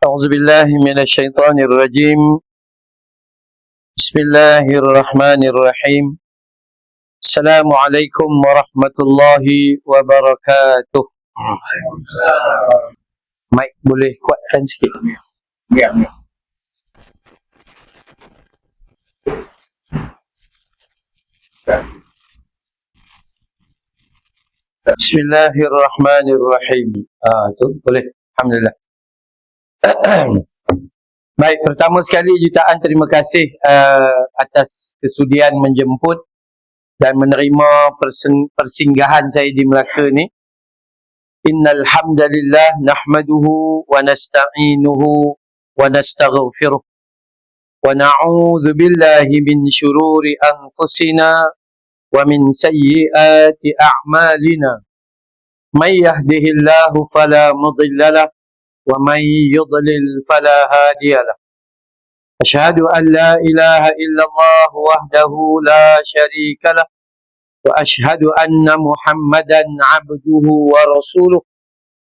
أعوذ بالله من الشيطان الرجيم. بسم الله الرحمن الرحيم. السلام عليكم ورحمة الله وبركاته. Mic boleh kuatkan sikit? Ya. Bismillahirrahmanirrahim. Tu boleh. Alhamdulillah. Baik, pertama sekali jutaan terima kasih atas kesudian menjemput dan menerima persinggahan saya di Melaka ni. Innal hamdalillah nahmaduhu wa nasta'inuhu wa nastaghfiruh wa na'udzu billahi min shururi anfusina wa min sayyiati a'malina. May yahdihillahu fala mudilla lahu ومن يضلل فلا هادي له. أشهد أن لا إله إلا الله وحده لا شريك له وأشهد أن محمدا عبده ورسوله.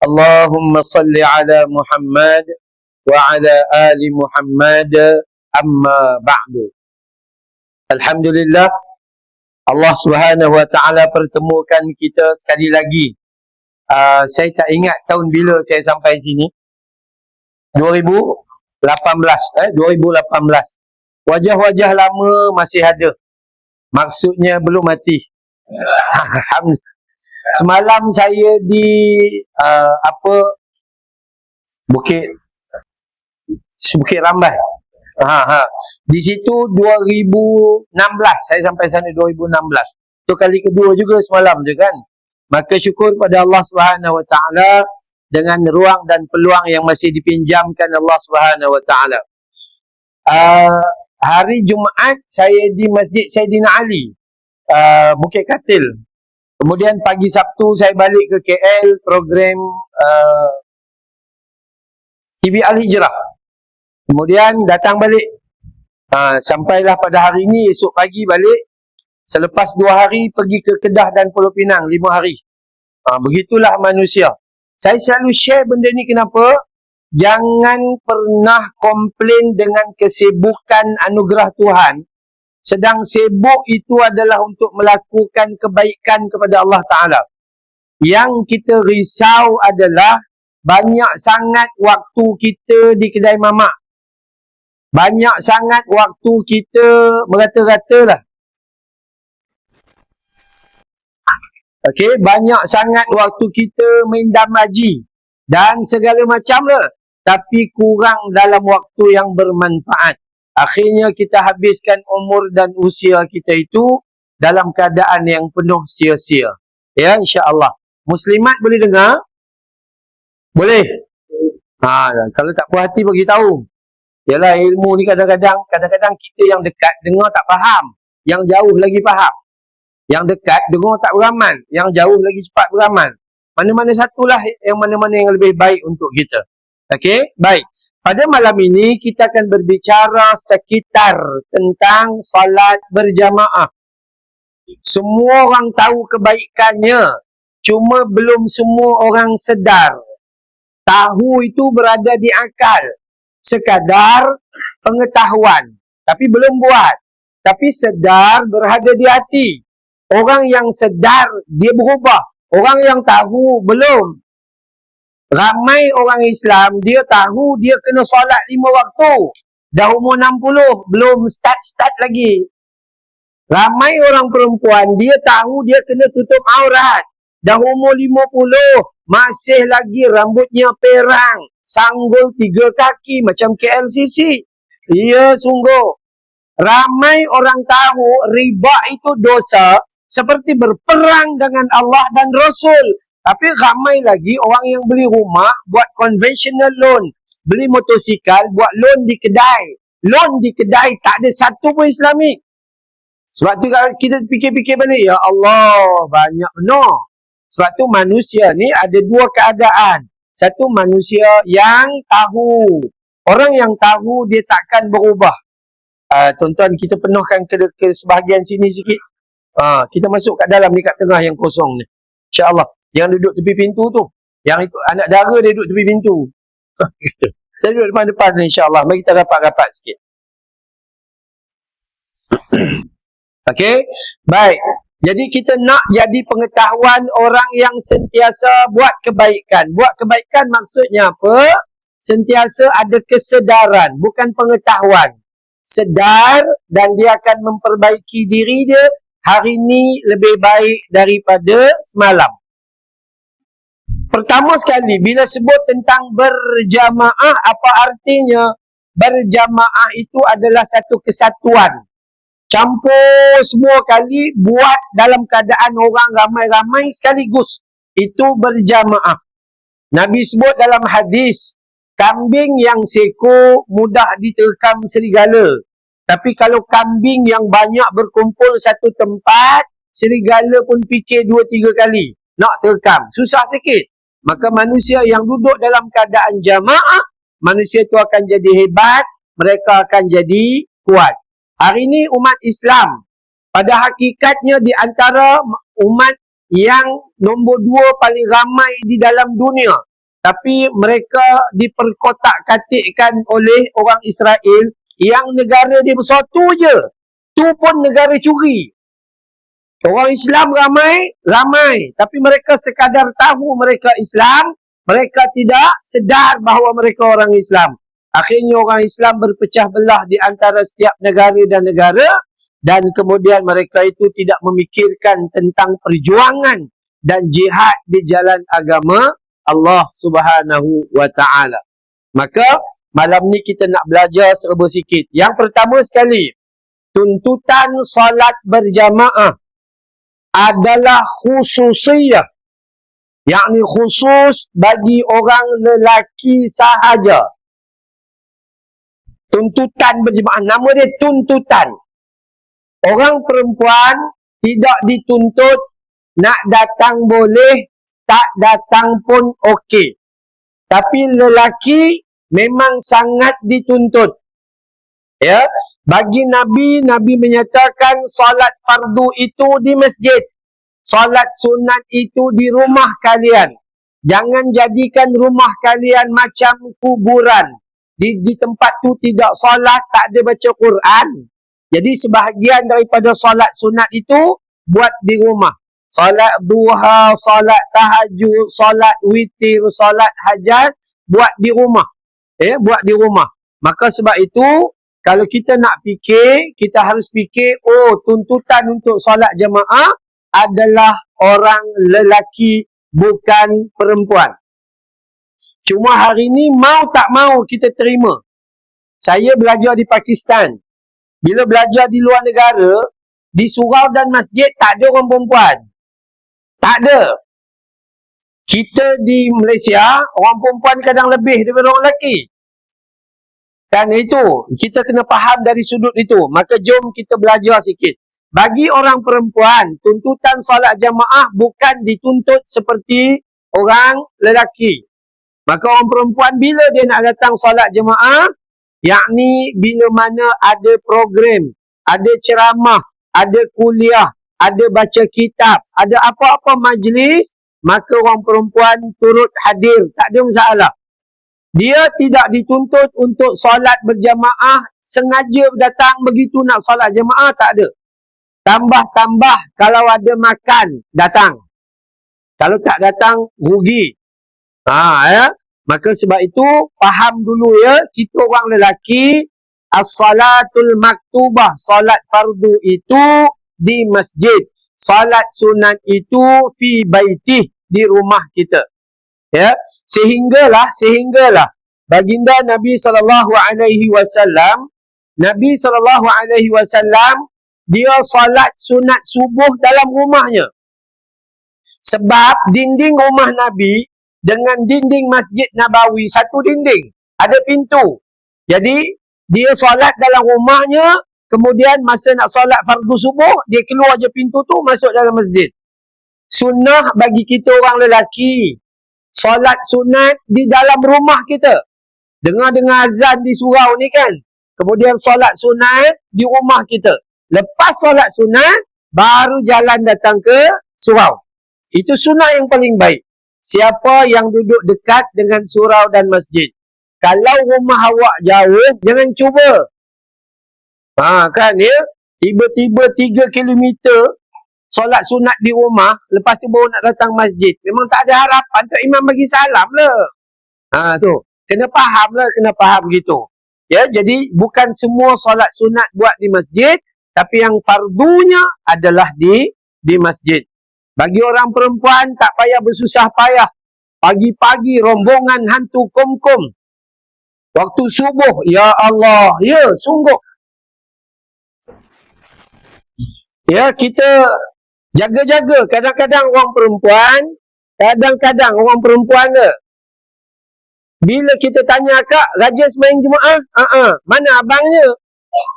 اللهم صل على محمد وعلى آل محمد. أما بعد. Alhamdulillah, Allah Subhanahu Wa Taala pertemukan kita sekali lagi. Saya tak ingat tahun bila saya sampai sini. 2018. Wajah-wajah lama masih ada. Maksudnya belum mati. Semalam saya di Bukit Rambai. Di situ 2016. Saya sampai sana 2016. Itu kali kedua juga semalam je kan. Maka syukur pada Allah Subhanahu Wa Taala dengan ruang dan peluang yang masih dipinjamkan Allah Subhanahu Wa Taala. Hari Jumaat saya di Masjid Saidina Ali, Bukit Katil. Kemudian pagi Sabtu saya balik ke KL, program TV Al-Hijrah. Kemudian datang balik. Sampailah pada hari ini, esok pagi balik. Selepas 2 hari pergi ke Kedah dan Pulau Pinang, 5 hari. Begitulah manusia. Saya selalu share benda ni kenapa? Jangan pernah komplain dengan kesibukan anugerah Tuhan. Sedang sibuk itu adalah untuk melakukan kebaikan kepada Allah Ta'ala. Yang kita risau adalah banyak sangat waktu kita di kedai mamak. Banyak sangat waktu kita merata-rata lah. Okey, banyak sangat waktu kita main damaji dan segala macam lah. Tapi kurang dalam waktu yang bermanfaat. Akhirnya kita habiskan umur dan usia kita itu dalam keadaan yang penuh sia-sia. Ya, insya-Allah. Muslimat boleh dengar? Boleh? Kalau tak puas hati bagi tahu. Yalah, ilmu ni kadang-kadang kita yang dekat dengar tak faham, yang jauh lagi faham. Yang dekat dengar tak beramal, yang jauh lagi cepat beramal. Mana-mana satulah yang mana-mana yang lebih baik untuk kita. Okey, baik. Pada malam ini kita akan berbicara sekitar tentang salat berjamaah. Semua orang tahu kebaikannya, cuma belum semua orang sedar. Tahu itu berada di akal, sekadar pengetahuan, tapi belum buat. Tapi sedar berada di hati. Orang yang sedar, dia berubah. Orang yang tahu, belum. Ramai orang Islam, dia tahu dia kena solat 5 waktu. Dah umur 60, belum start lagi. Ramai orang perempuan, dia tahu dia kena tutup aurat. Dah umur 50, masih lagi rambutnya perang. Sanggul 3 kaki macam KLCC. Ya, sungguh. Ramai orang tahu riba itu dosa, seperti berperang dengan Allah dan Rasul. Tapi ramai lagi orang yang beli rumah, buat conventional loan. Beli motosikal, buat loan di kedai. Loan di kedai tak ada satu pun Islamik. Sebab tu kalau kita fikir-fikir balik, ya Allah, banyak benar. Sebab tu manusia ni ada 2 keadaan. Satu, manusia yang tahu. Orang yang tahu, dia takkan berubah. Tuan-tuan, kita penuhkan ke sebahagian sini sikit. Kita masuk kat dalam ni, kat tengah yang kosong ni. InsyaAllah. Yang duduk tepi pintu tu. Yang itu anak dara dia duduk tepi pintu. Kita duduk depan-depan insya-Allah. Mari kita rapat-rapat sikit. Okey, baik. Jadi kita nak jadi pengetahuan orang yang sentiasa buat kebaikan. Buat kebaikan maksudnya apa? Sentiasa ada kesedaran, bukan pengetahuan. Sedar dan dia akan memperbaiki diri dia hari ini lebih baik daripada semalam. Pertama sekali, bila sebut tentang berjamaah, apa artinya? Berjamaah itu adalah satu kesatuan. Campur semua kali, buat dalam keadaan orang ramai-ramai sekaligus. Itu berjamaah. Nabi sebut dalam hadis, kambing yang seko mudah diterkam serigala. Tapi kalau kambing yang banyak berkumpul satu tempat, serigala pun fikir 2-3 kali nak terkam. Susah sikit. Maka manusia yang duduk dalam keadaan jamaah, manusia itu akan jadi hebat, mereka akan jadi kuat. Hari ini umat Islam, pada hakikatnya di antara umat yang nombor 2 paling ramai di dalam dunia. Tapi mereka diperkotak-katikkan oleh orang Israel yang negara dia besar tu je. Tu pun negara curi. Orang Islam ramai. Tapi mereka sekadar tahu mereka Islam, mereka tidak sedar bahawa mereka orang Islam. Akhirnya orang Islam berpecah belah di antara setiap negara dan negara, dan kemudian mereka itu tidak memikirkan tentang perjuangan dan jihad di jalan agama Allah Subhanahu wa ta'ala. Maka malam ni kita nak belajar serba sikit. Yang pertama sekali, tuntutan solat berjamaah adalah khususiyah, yakni khusus bagi orang lelaki sahaja. Tuntutan berjemaah, nama dia tuntutan. Orang perempuan tidak dituntut, nak datang boleh, tak datang pun okey. Tapi lelaki memang sangat dituntut. Ya, bagi Nabi menyatakan solat fardu itu di masjid. Solat sunat itu di rumah kalian. Jangan jadikan rumah kalian macam kuburan. Di tempat tu tidak solat, tak ada baca Quran. Jadi sebahagian daripada solat sunat itu buat di rumah. Solat duha, solat tahajud, solat witir, solat hajat, buat di rumah. Buat di rumah. Maka sebab itu, kalau kita nak fikir, kita harus fikir, tuntutan untuk solat jemaah adalah orang lelaki, bukan perempuan. Cuma hari ni mau tak mau kita terima. Saya belajar di Pakistan. Bila belajar di luar negara, di surau dan masjid tak ada orang perempuan. Tak ada. Kita di Malaysia, orang perempuan kadang lebih daripada orang lelaki. Kan itu, kita kena faham dari sudut itu. Maka jom kita belajar sikit. Bagi orang perempuan, tuntutan solat jamaah bukan dituntut seperti orang lelaki. Maka orang perempuan bila dia nak datang solat jemaah, yakni bila mana ada program, ada ceramah, ada kuliah, ada baca kitab, ada apa-apa majlis, maka orang perempuan turut hadir, tak ada masalah. Dia tidak dituntut untuk solat berjamaah, sengaja datang begitu nak solat jemaah, tak ada. Tambah-tambah kalau ada makan, datang. Kalau tak datang, rugi. Maka sebab itu, faham dulu ya, kita orang lelaki, as-salatul maktubah, solat fardu itu di masjid. Solat sunat itu fi baitih, di rumah kita. Ya, sehinggalah baginda Nabi SAW, dia solat sunat subuh dalam rumahnya. Sebab dinding rumah Nabi dengan dinding Masjid Nabawi satu dinding, ada pintu. Jadi dia solat dalam rumahnya, kemudian masa nak solat fardu subuh, dia keluar je pintu tu, masuk dalam masjid. Sunnah bagi kita orang lelaki, solat sunat di dalam rumah kita. Dengar-dengar azan di surau ni kan, kemudian solat sunat di rumah kita. Lepas solat sunat, baru jalan datang ke surau. Itu sunnah yang paling baik. Siapa yang duduk dekat dengan surau dan masjid, Kalau rumah awak jauh, jangan cuba. Kan ya, tiba-tiba 3 kilometer solat sunat di rumah, lepas tu baru nak datang masjid. Memang tak ada harapan, Tok Imam bagi salam lah. Tu, kena faham lah, kena faham gitu. Ya, jadi bukan semua solat sunat buat di masjid, tapi yang fardunya adalah di masjid. Bagi orang perempuan tak payah bersusah payah. Pagi-pagi rombongan hantu kom-kom. Waktu subuh, ya Allah, ya sungguh. Ya, kita jaga-jaga. Kadang-kadang orang perempuan ke. Bila kita tanya, Kak, rajin semain Jumaat? Mana abangnya?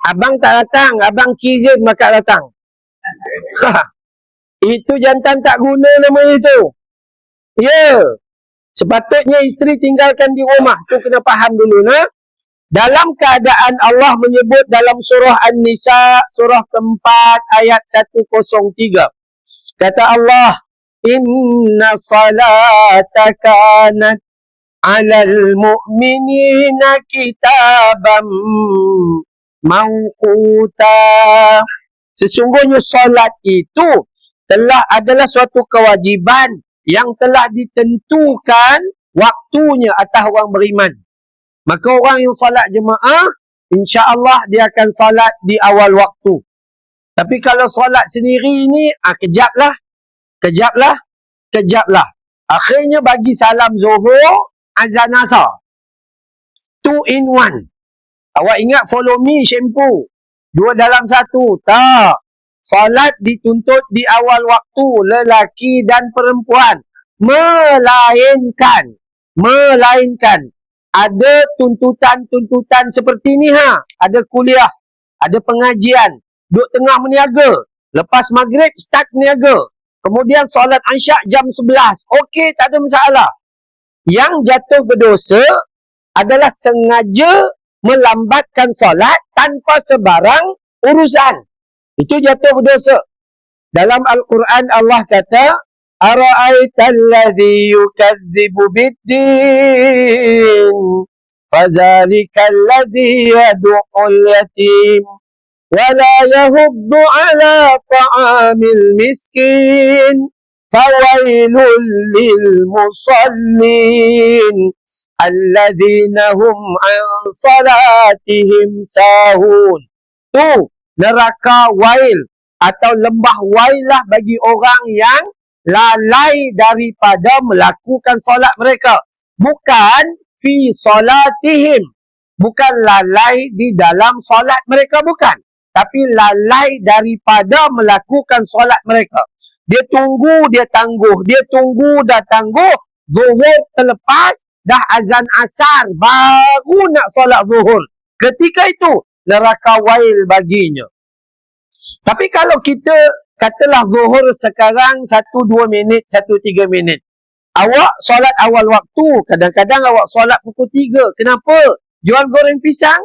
Abang tak datang. Abang kirim Kak datang. Itu jantan tak guna nama itu. Ya. Sepatutnya isteri tinggalkan di rumah. Tu kena faham dulu. Dalam keadaan Allah menyebut dalam surah An-Nisa, surah keempat, ayat 103. Kata Allah, Inna salata kanat alal mu'minina kitabam mawquta. Sesungguhnya solat itu adalah suatu kewajiban yang telah ditentukan waktunya atas orang beriman. Maka orang yang solat jemaah, insya-Allah dia akan solat di awal waktu. Tapi kalau solat sendiri ni, kejaplah. Akhirnya bagi salam zuhur, azan asar. 2 in 1. Awak ingat follow me shampoo. 2 dalam 1. Tak. Solat dituntut di awal waktu, lelaki dan perempuan. Melainkan ada tuntutan seperti ni Ada kuliah, ada pengajian, duduk tengah meniaga. Lepas maghrib start meniaga. Kemudian solat Isyak jam 11. Okey, tak ada masalah. Yang jatuh berdosa adalah sengaja melambatkan solat tanpa sebarang urusan. Itu jatuh berdosa. Dalam Al-Quran Allah kata, Ara'aital ladzi yukadzibu biddin fadzalikal ladzi yad'ul yatim wala yahuddu ala ta'amil miskin fawailul lil musallin alladzina hum an salatihim sahun. Tu neraka wail atau lembah wail lah bagi orang yang lalai daripada melakukan solat mereka. Bukan fi solatihim. Bukan lalai di dalam solat mereka, bukan. Tapi lalai daripada melakukan solat mereka. Dia tunggu, dia tangguh. Dia tunggu, dah tangguh. Zuhur terlepas, dah azan asar. Baru nak solat zuhur. Ketika itu, neraka wail baginya. Tapi kalau kita katalah zuhur sekarang 1-2 minit, 1-3 minit. Awak solat awal waktu. Kadang-kadang awak solat pukul 3. Kenapa? Jual goreng pisang?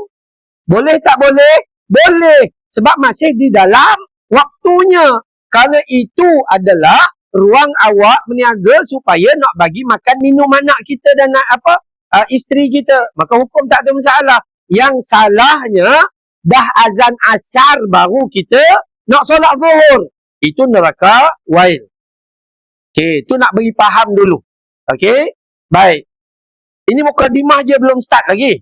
Boleh tak boleh? Boleh. Sebab masih di dalam waktunya. Kalau itu adalah ruang awak meniaga supaya nak bagi makan minum anak kita dan isteri kita. Maka hukum tak ada masalah. Yang salahnya, dah azan asar baru kita nak solat zuhur. Itu neraka wail. Okey, itu nak bagi faham dulu. Okey, baik. Ini mukadimah je belum start lagi.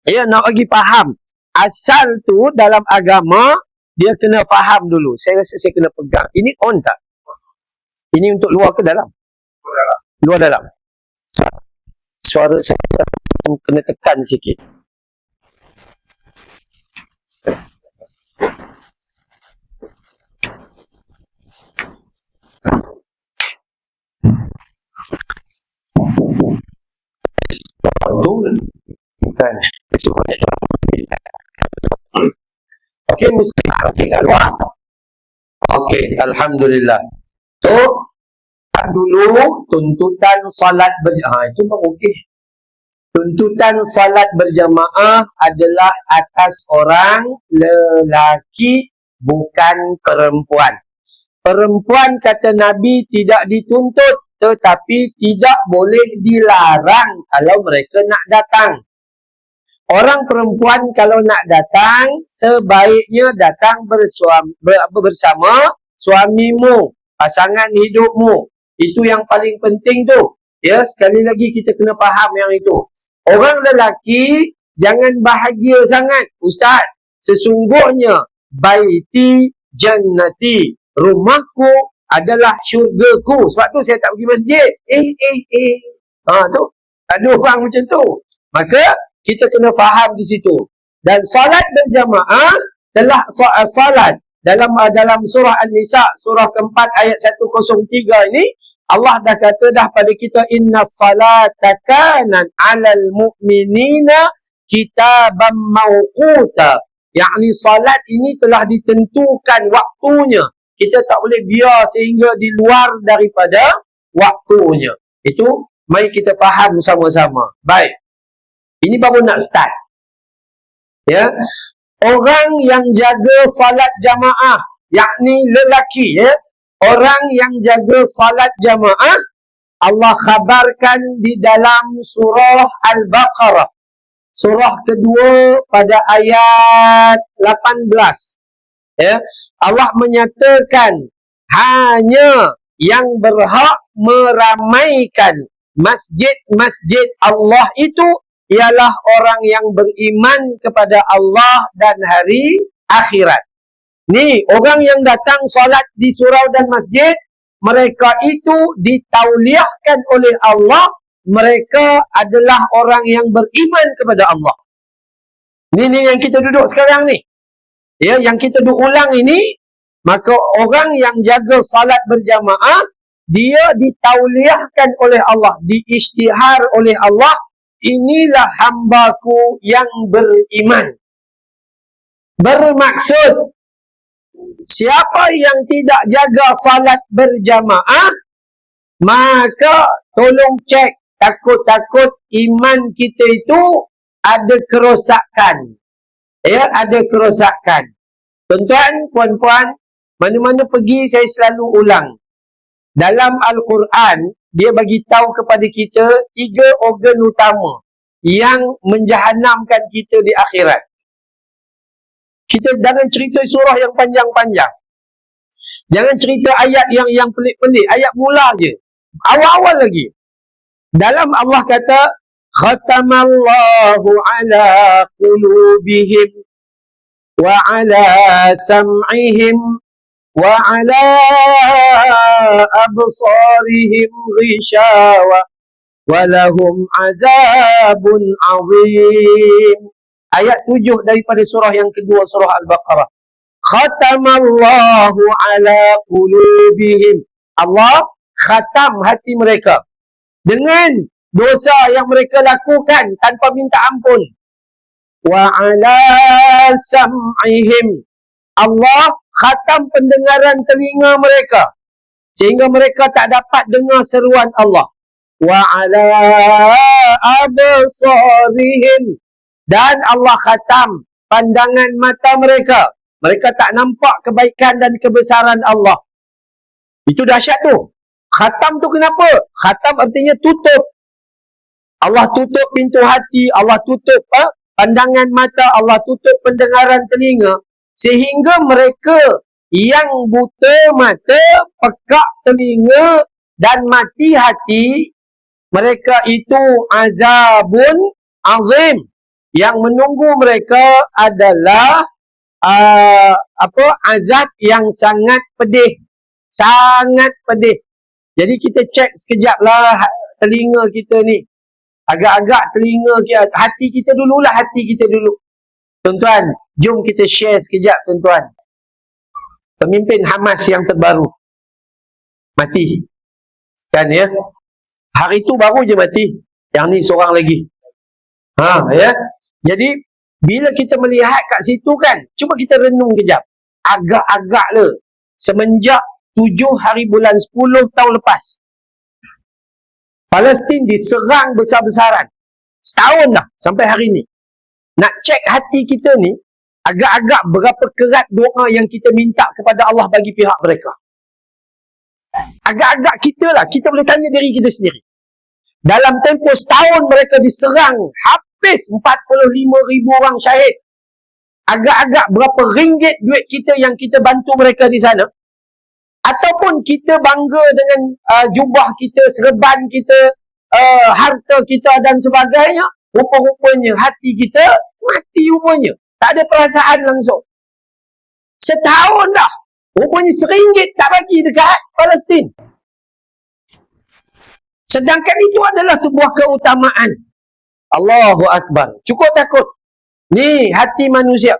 Ya, nak bagi faham. Asal tu dalam agama, dia kena faham dulu. Saya rasa saya kena pegang. Ini on tak? Ini untuk luar ke dalam? Luar dalam. Suara saya kena tekan sikit. Bukan. Okey, mesti tinggal luar. Okey, alhamdulillah. So, dulu tuntutan salat itu pun okey. Tuntutan salat berjamaah adalah atas orang lelaki, bukan perempuan. Perempuan kata Nabi tidak dituntut, tetapi tidak boleh dilarang kalau mereka nak datang. Orang perempuan kalau nak datang, sebaiknya datang bersama suamimu, pasangan hidupmu. Itu yang paling penting tu. Ya, sekali lagi kita kena faham yang itu. Orang lelaki jangan bahagia sangat. Ustaz, sesungguhnya baiti jannati, rumahku adalah syurgaku. Sebab tu saya tak pergi masjid. Tu. Ada orang macam tu. Maka kita kena faham di situ. Dan solat berjamaah telah solat dalam surah An-Nisa, surah keempat ayat 103 ini, Allah dah kata dah pada kita, inna salata kanat 'alal mu'minina kitaban mawquta. Yakni salat ini telah ditentukan waktunya. Kita tak boleh biar sehingga di luar daripada waktunya. Itu mari kita faham sama-sama. Baik. Ini baru nak start. Ya. Orang yang jaga salat jamaah, yakni lelaki, ya. Orang yang jaga salat jamaah, Allah khabarkan di dalam surah Al-Baqarah. Surah kedua pada ayat 18. Ya. Allah menyatakan hanya yang berhak meramaikan masjid-masjid Allah itu ialah orang yang beriman kepada Allah dan hari akhirat. Ni, orang yang datang solat di surau dan masjid, mereka itu ditauliahkan oleh Allah, mereka adalah orang yang beriman kepada Allah. Ni yang kita duduk sekarang ni. Ya, yang kita duduk ulang ini, maka orang yang jaga salat berjamaah, dia ditauliahkan oleh Allah, diisytihar oleh Allah, inilah hambaku yang beriman. Bermaksud, siapa yang tidak jaga salat berjamaah, maka tolong cek, takut-takut iman kita itu ada kerosakan. Ya, ada kerosakan. Tuan-tuan, puan-puan, mana-mana pergi saya selalu ulang. Dalam Al-Quran, dia bagi tahu kepada kita 3 organ utama yang menjahanamkan kita di akhirat. Kita jangan cerita surah yang panjang-panjang. Jangan cerita ayat yang pelik-pelik. Ayat mula je. Awal-awal lagi. Dalam Allah kata, khatamallahu ala qulubihim wa ala sam'ihim wa ala absarihim ghishawa wa lahum azabun azim. Ayat 7 daripada surah yang kedua, surah Al-Baqarah. Khatamallahu ala qulubihim. Allah khatam hati mereka dengan dosa yang mereka lakukan tanpa minta ampun. Wa ala sam'ihim. Allah khatam pendengaran telinga mereka sehingga mereka tak dapat dengar seruan Allah. Wa ala absarihim. Dan Allah khatam pandangan mata mereka. Mereka tak nampak kebaikan dan kebesaran Allah. Itu dahsyat tu. Khatam tu kenapa? Khatam artinya tutup. Allah tutup pintu hati, Allah tutup pandangan mata, Allah tutup pendengaran telinga. Sehingga mereka yang buta mata, pekak telinga dan mati hati, mereka itu azabun azim. Yang menunggu mereka adalah azab yang sangat pedih. Sangat pedih. Jadi kita cek sekejap lah telinga kita ni. Agak-agak telinga kita, hati kita dululah, hati kita dulu. Tuan-tuan, jom kita share sekejap tuan-tuan. Pemimpin Hamas yang terbaru mati. Kan ya? Hari tu baru je mati. Yang ni seorang lagi. Ya. Jadi, bila kita melihat kat situ kan, cuba kita renung kejap. Agak-agak le. Semenjak 7 hari bulan 10 tahun lepas. Palestin diserang besar-besaran. Setahun dah sampai hari ni. Nak cek hati kita ni, agak-agak berapa kerat doa yang kita minta kepada Allah bagi pihak mereka. Agak-agak kita boleh tanya diri kita sendiri. Dalam tempoh setahun mereka diserang, habis 45,000 orang syahid. Agak-agak berapa ringgit duit kita yang kita bantu mereka di sana? Ataupun kita bangga dengan jubah kita, serban kita, harta kita dan sebagainya, rupa-rupanya hati kita mati rupanya. Tak ada perasaan langsung. Setahun dah. Rupanya RM1 tak bagi dekat Palestin. Sedangkan itu adalah sebuah keutamaan. Allahu Akbar. Cukup takut. Ni hati manusia.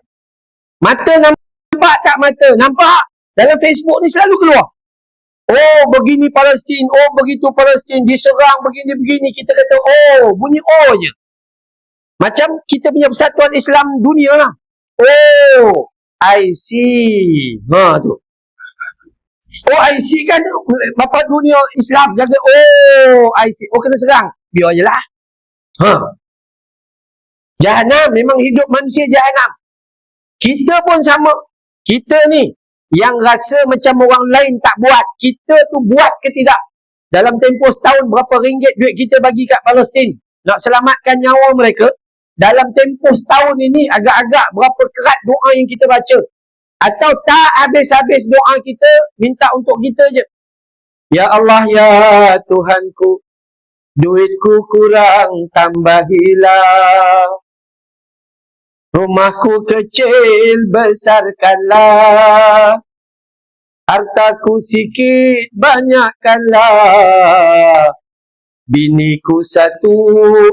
Mata nampak tak mata? Nampak? Dalam Facebook ni selalu keluar. Oh, begini Palestin. Oh, begitu Palestin. Diserang begini-begini. Kita kata, oh, bunyi oh je. Macam kita punya persatuan Islam dunia lah. Oh, I see. Ha tu. Oh, I see kan bapa dunia Islam jaga. Oh, I see. Oh, kena serang. Biar je lah. Ha. Jahanam. Memang hidup manusia jahanam. Kita pun sama. Kita ni yang rasa macam orang lain tak buat. Kita tu buat ke tidak? Dalam tempoh setahun berapa ringgit duit kita bagi kat Palestin nak selamatkan nyawa mereka. Dalam tempoh setahun ini agak-agak berapa kerat doa yang kita baca. Atau tak habis-habis doa kita minta untuk kita je. Ya Allah, ya Tuhanku, duitku kurang, tambahilah. Rumahku kecil, besarkanlah. Hartaku sikit, banyakkanlah. Biniku 1,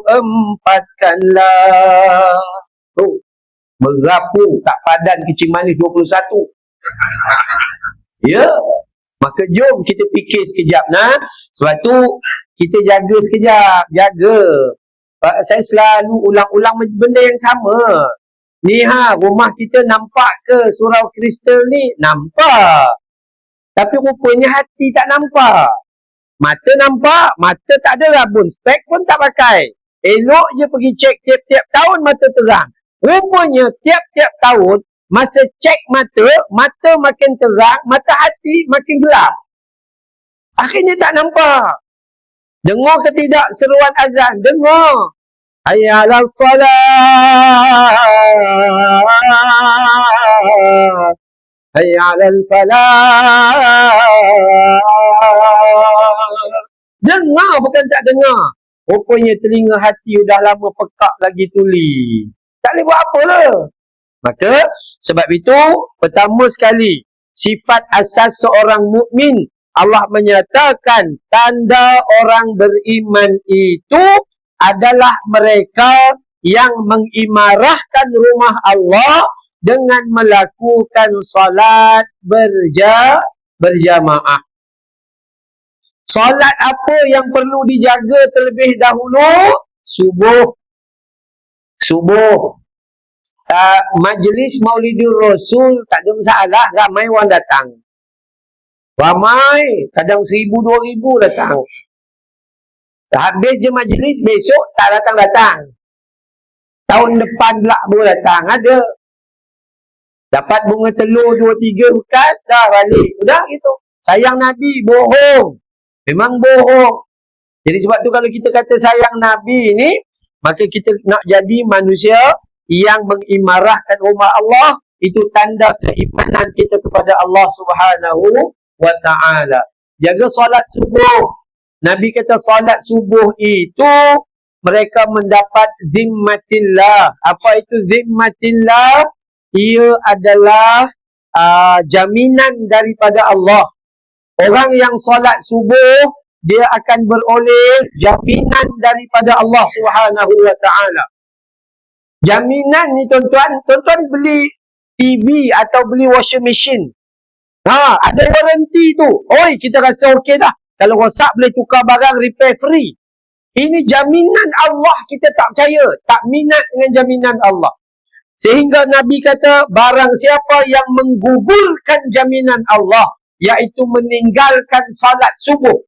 4-kanlah. Oh, berapu tak padan kecil manis 21. Ya, maka jom kita fikir sekejap. Nah, sebab tu kita jaga sekejap, jaga. Saya selalu ulang-ulang benda yang sama. Ni rumah kita nampak ke surau kristal ni? Nampak. Tapi rupanya hati tak nampak. Mata nampak, mata tak ada rabun, spek pun tak pakai. Elok je pergi cek tiap-tiap tahun mata terang. Rupanya tiap-tiap tahun, masa cek mata, mata makin terang, mata hati makin gelap. Akhirnya tak nampak. Dengar ke tidak seruan azan? Dengar. Hayya 'alas salat. Hayya 'alal falah. Dengar bukan tak dengar. Rupanya telinga hati dah lama pekak lagi tuli. Tak boleh buat apa lah. Maka sebab itu pertama sekali sifat asas seorang mukmin, Allah menyatakan tanda orang beriman itu adalah mereka yang mengimarahkan rumah Allah dengan melakukan salat berjamaah. Salat apa yang perlu dijaga terlebih dahulu? Subuh. Majlis Maulidur Rasul tak ada masalah, ramai orang datang. Ramai, kadang 1,000, 2,000 datang. Habis je majlis, besok tak datang-datang. Tahun depan pula baru datang. Ada. Dapat bunga telur 2-3 bekas, dah balik. Udah gitu. Sayang Nabi, bohong. Memang bohong. Jadi sebab tu kalau kita kata sayang Nabi ni, maka kita nak jadi manusia yang mengimarahkan rumah Allah. Itu tanda keimanan kita kepada Allah Subhanahu wa ta'ala. Jaga solat subuh. Nabi kata solat subuh itu mereka mendapat zimmatillah. Apa itu zimmatillah? Ia adalah jaminan daripada Allah. Orang yang solat subuh, dia akan beroleh jaminan daripada Allah Subhanahu wa ta'ala. Jaminan ni tuan-tuan beli TV atau beli washing machine. Ada warranty tu. Oi, kita rasa okey dah. Kalau rosak boleh tukar barang, repair free. Ini jaminan Allah, kita tak percaya. Tak minat dengan jaminan Allah. Sehingga Nabi kata, barang siapa yang menggugurkan jaminan Allah, iaitu meninggalkan salat subuh,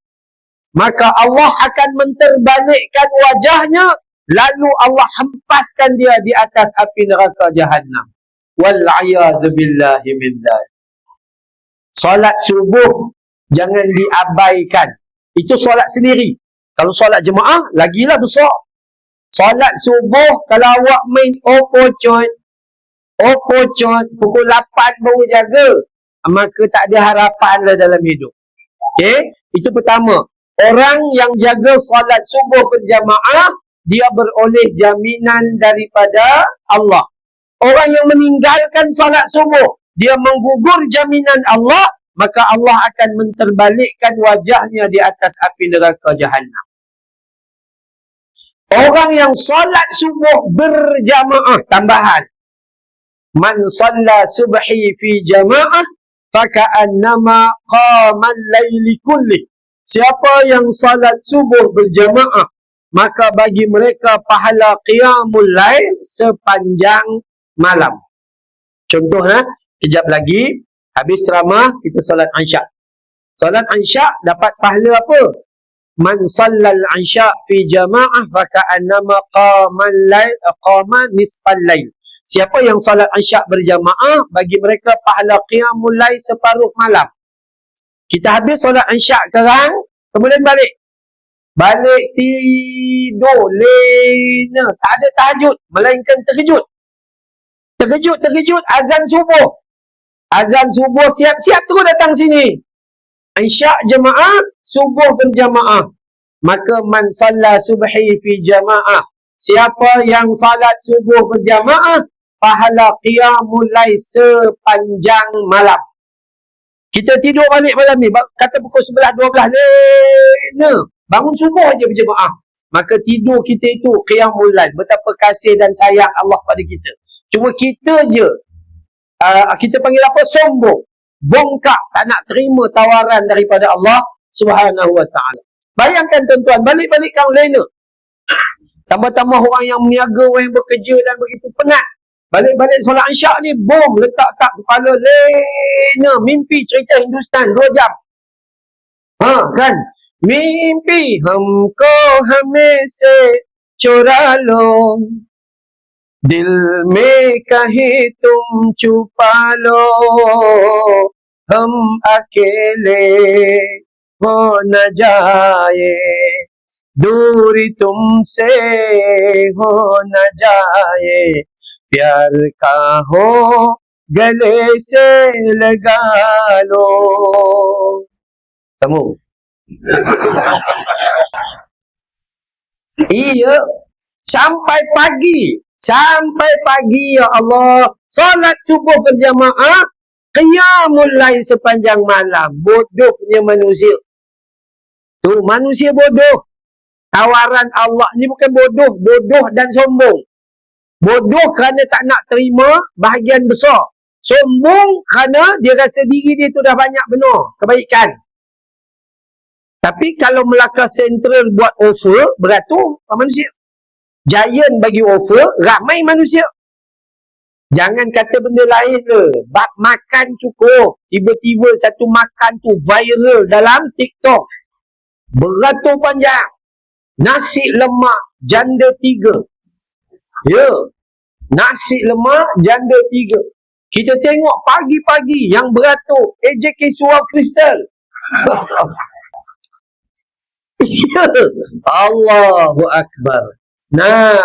maka Allah akan menterbalikkan wajahnya, lalu Allah hempaskan dia di atas api neraka Jahannam. Wal'iyadzubillahi min dzalik. Salat subuh jangan diabaikan. Itu solat sendiri. Kalau solat jemaah, lagilah besar. Solat subuh, kalau awak main opocot, pukul 8 baru jaga, maka tak ada harapan lah dalam hidup. Okey, itu pertama. Orang yang jaga solat subuh berjamaah, dia beroleh jaminan daripada Allah. Orang yang meninggalkan solat subuh, dia menggugur jaminan Allah, maka Allah akan menterbalikkan wajahnya di atas api neraka Jahannam. Orang yang solat subuh berjamaah, tambahan, man shalla subhi fi jamaah faka'annama qamal laili kulli. Siapa yang salat subuh berjamaah, maka bagi mereka pahala qiyamul lail sepanjang malam. Contohnya, kejap lagi habis ceramah kita solat Isyak. Solat Isyak dapat pahala apa? Man shallal Isya fi jamaah faka'annama qamal lail qama nisfal lail. Siapa yang solat Isyak berjamaah, bagi mereka pahala qiyamul lail separuh malam. Kita habis solat Isyak sekarang, kemudian balik tidur lena, tak ada tahajud, melainkan terkejut, azan subuh, siap-siap terus datang sini. Isyak jemaah, subuh berjamaah. Maka man shalla subhi fi jamaah, siapa yang salat subuh berjamaah, pahala qiyamul lail sepanjang malam. Kita tidur balik malam ni, kata pukul 11, 12, lena, bangun subuh aja berjemaah. Maka tidur kita itu qiyamul lail. Betapa kasih dan sayang Allah pada kita. Cuma kita je, kita panggil apa? Sombong, bongkak, tak nak terima tawaran daripada Allah Subhanahu wa ta'ala. Bayangkan tuan-tuan, balik-balik kau lena. Tambah-tambah orang yang meniaga, orang yang bekerja dan begitu penat. Balik-balik solat Isyak ni, bom, letak kepala lena, mimpi cerita Hindustan 2 jam. Kan? Mimpi हमको हमें से चुरा लो, दिल में कहीं तुम छुपा लो, हम अकेले हो न जाए, दूरी तुमसे हो न जाए, प्यार का हो गले से लगा लो. Kamu iya, sampai pagi ya Allah, solat subuh berjamaah, qiyamul lail sepanjang malam. Bodohnya manusia. Tu manusia bodoh. Tawaran Allah ni bukan bodoh dan sombong. Bodoh kerana tak nak terima bahagian besar. Sombong kerana dia rasa diri dia tu dah banyak benar kebaikan. Tapi kalau Melaka Sentral buat offer, beratur manusia. Giant bagi offer, ramai manusia. Jangan kata benda lain ke. Bab makan cukup. Tiba-tiba satu makan tu viral dalam TikTok. Beratur panjang. Nasi lemak janda 3. Ya. Nasi lemak janda 3. Kita tengok pagi-pagi yang beratur AJK Surau Kristal. Ya, Allahu Akbar. Nah,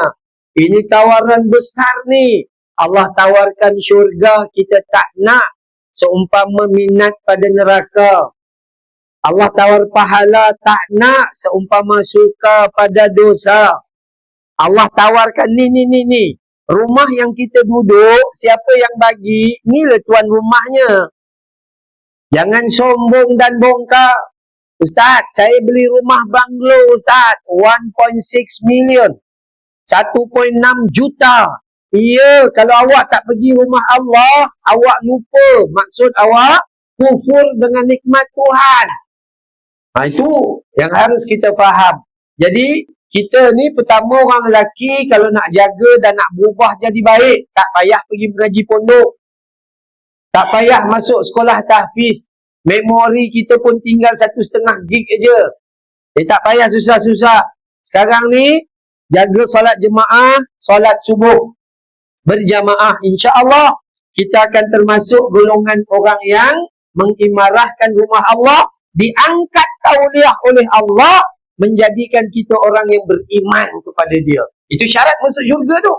ini tawaran besar ni. Allah tawarkan syurga, kita tak nak. Seumpama minat pada neraka. Allah tawar pahala, tak nak. Seumpama suka pada dosa. Allah tawarkan ni. Rumah yang kita duduk, siapa yang bagi, inilah tuan rumahnya. Jangan sombong dan bongkar. Ustaz, saya beli rumah banglo, Ustaz. 1.6 million. 1.6 juta. Iya, kalau awak tak pergi rumah Allah, awak lupa. Maksud awak, kufur dengan nikmat Tuhan. Itu yang harus kita faham. Jadi, kita ni pertama orang lelaki, kalau nak jaga dan nak berubah jadi baik, tak payah pergi mengaji pondok. Tak payah masuk sekolah tahfiz. Memori kita pun tinggal 1,5 gig aja. Tak payah susah-susah. Sekarang ni, jaga solat jemaah, solat subuh berjamaah. InsyaAllah, kita akan termasuk golongan orang yang mengimarahkan rumah Allah diangkat tauliah oleh Allah, menjadikan kita orang yang beriman kepada dia. Itu syarat masuk syurga tu.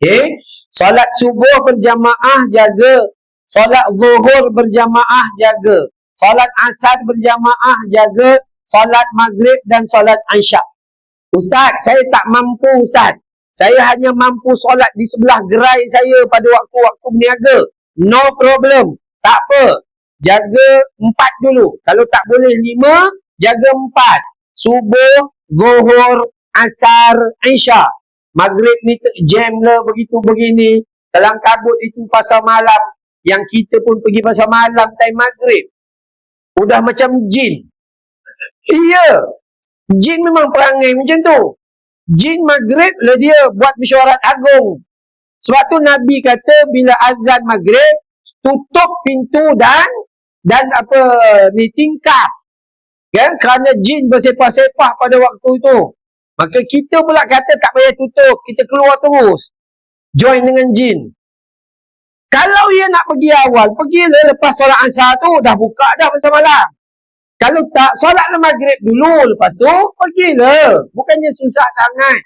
Okay. Solat subuh berjamaah, jaga. Solat zuhur berjamaah, jaga. Solat asar berjamaah, jaga. Solat maghrib dan solat isyak. Ustaz, saya tak mampu Ustaz. Saya hanya mampu solat di sebelah gerai saya pada waktu-waktu berniaga. No problem. Tak apa. Jaga 4 dulu. Kalau tak boleh 5, jaga 4. Subuh, zuhur, asar, isyak. Maghrib ni jam lah begitu begini. Kelang kabut itu pasal malam. Yang kita pun pergi pasal malam time maghrib. Udah macam jin. Iya. Jin memang perangai macam tu. Jin maghrib lah dia buat mesyuarat agung. Sebab tu Nabi kata bila azan maghrib, tutup pintu dan apa ni tingkap. Kan? Kerana jin bersepah-sepah pada waktu itu. Maka kita pula kata tak payah tutup, kita keluar terus. Join dengan jin. Kalau ia nak pergi awal, pergilah lepas solat asar tu, dah buka dah pasal malam. Kalau tak, solatlah maghrib dulu, lepas tu pergilah. Bukannya susah sangat.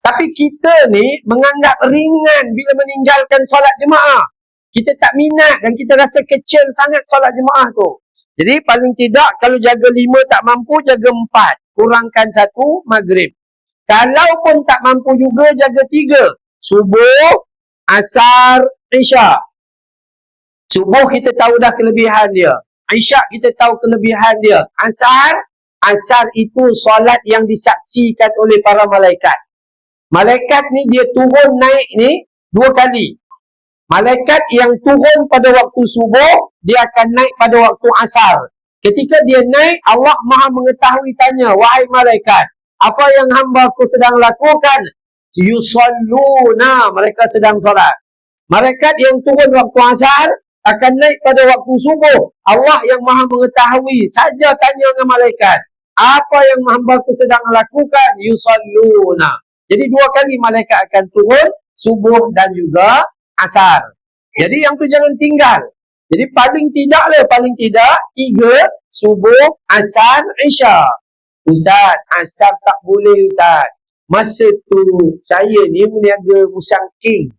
Tapi kita ni menganggap ringan bila meninggalkan solat jemaah. Kita tak minat dan kita rasa kecil sangat solat jemaah tu. Jadi paling tidak kalau jaga 5 tak mampu, jaga 4. Kurangkan 1 maghrib. Kalaupun tak mampu juga, jaga 3. Subuh, asar, isyak. Subuh kita tahu dah kelebihan dia. Isyak kita tahu kelebihan dia. Asar itu solat yang disaksikan oleh para malaikat. Malaikat ni dia turun naik ni 2 kali. Malaikat yang turun pada waktu subuh, dia akan naik pada waktu asar. Ketika dia naik, Allah Maha mengetahui tanya, wahai malaikat, apa yang hamba ku sedang lakukan? Yusalluna, mereka sedang solat. Malaikat yang turun waktu asar akan naik pada waktu subuh. Allah yang Maha mengetahui saja tanya dengan malaikat, apa yang hamba ku sedang lakukan? Yusalluna. Jadi 2 kali malaikat akan turun, subuh dan juga asar. Jadi yang tu jangan tinggal. Jadi paling tidak 3, subuh, asar, isyak. Ustaz, asar tak boleh Ustaz. Masa tu saya ni meniaga musang king.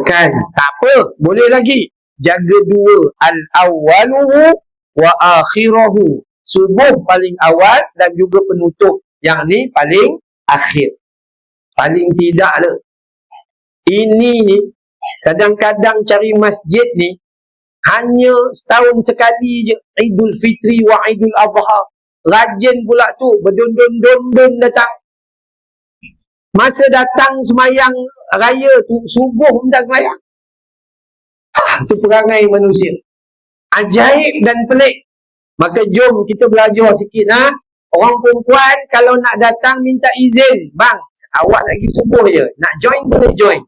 Kan, tak apa, boleh lagi. Jaga 2, al-awwaluhu wa akhirahu. Subuh paling awal dan juga penutup. Yang ni paling akhir. Paling tidak lah. Ini ni, kadang-kadang cari masjid ni, hanya setahun sekali je. Idul Fitri wa Idul Adha. Rajin pula tu, berdondon-dondon datang. Masa datang semayang raya tu, subuh pun tak semayang. Itu perangai manusia. Ajaib dan pelik. Maka jom kita belajar sikit. Orang perempuan kalau nak datang minta izin. Bang, awak lagi subuh je. Nak join boleh join.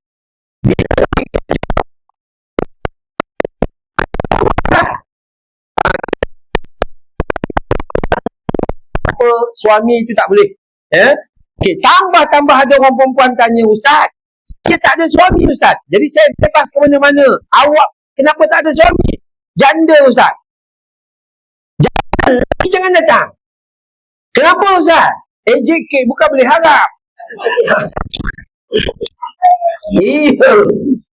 Apa suami itu tak boleh. Okay, tambah ada orang perempuan tanya, Ustaz, saya tak ada suami Ustaz. Jadi saya bebas ke mana-mana. Awak kenapa tak ada suami? Janda Ustaz. Jangan datang. Kenapa Ustaz? AJK bukan boleh harap. Iya.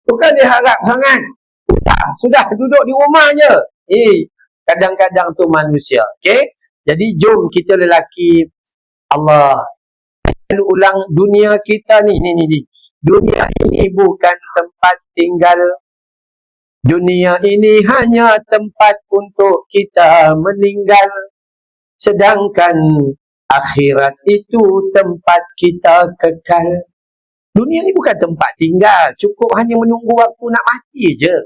Bukan dia harap sangat. Sudah duduk di rumah je. Kadang-kadang tu manusia. Okay? Jadi jom kita lelaki, Allah ulang dunia kita ni. Dunia ini bukan tempat tinggal. Dunia ini hanya tempat untuk kita meninggal. Sedangkan akhirat itu tempat kita kekal. Dunia ni bukan tempat tinggal. Cukup hanya menunggu waktu nak mati je.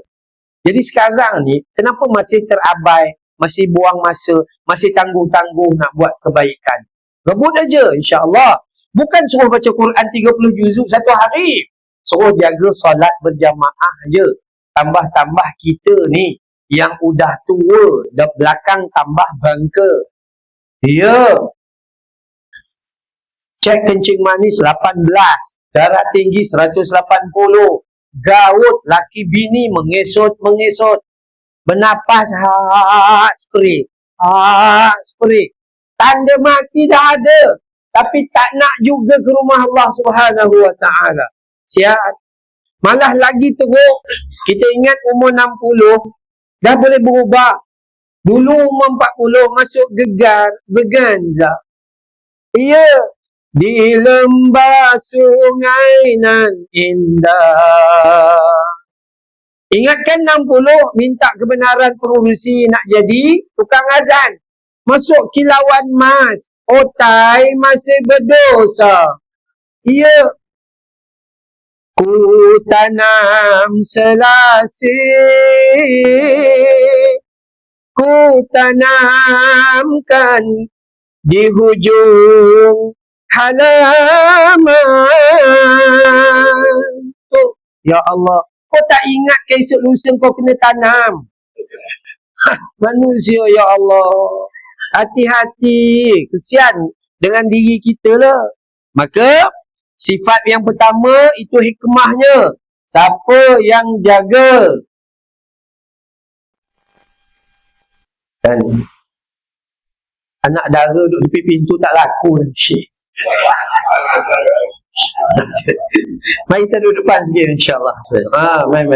Jadi sekarang ni, kenapa masih terabai, masih buang masa, masih tangguh-tangguh nak buat kebaikan? Rebut aja, insya-Allah. Bukan suruh baca Quran 30 juzuk satu hari. Suruh jaga solat berjamaah je. Tambah-tambah kita ni yang udah tua, dah belakang tambah bangka. Ya. Cek kencing manis 18, darah tinggi 180, gaut laki bini mengesot-mengesot, bernapas spray. Seperti tanda mati dah ada, tapi tak nak juga ke rumah Allah Subhanahu Wa Taala. Siap. Malah lagi teruk, kita ingat umur 60 dah boleh berubah. Dulu umur 40 masuk gegar, berganza. Ya, di lembah sungai nan indah. Ingatkan 60 minta kebenaran pengurusi nak jadi tukang azan. Masuk kilauan mas, otai masih berdosa. Ya, ku tanam selasih, ku tanamkan di hujung halaman. Oh, ya Allah, kau tak ingat ke esok lusa kau kena tanam? Manusia, ya Allah. Hati-hati, kesian dengan diri kita lah. Maka sifat yang pertama itu hikmahnya. Siapa yang jaga dan anak dara duduk di pintu tak laku nanti. Mari kita duduk depan sikit insyaAllah. Main.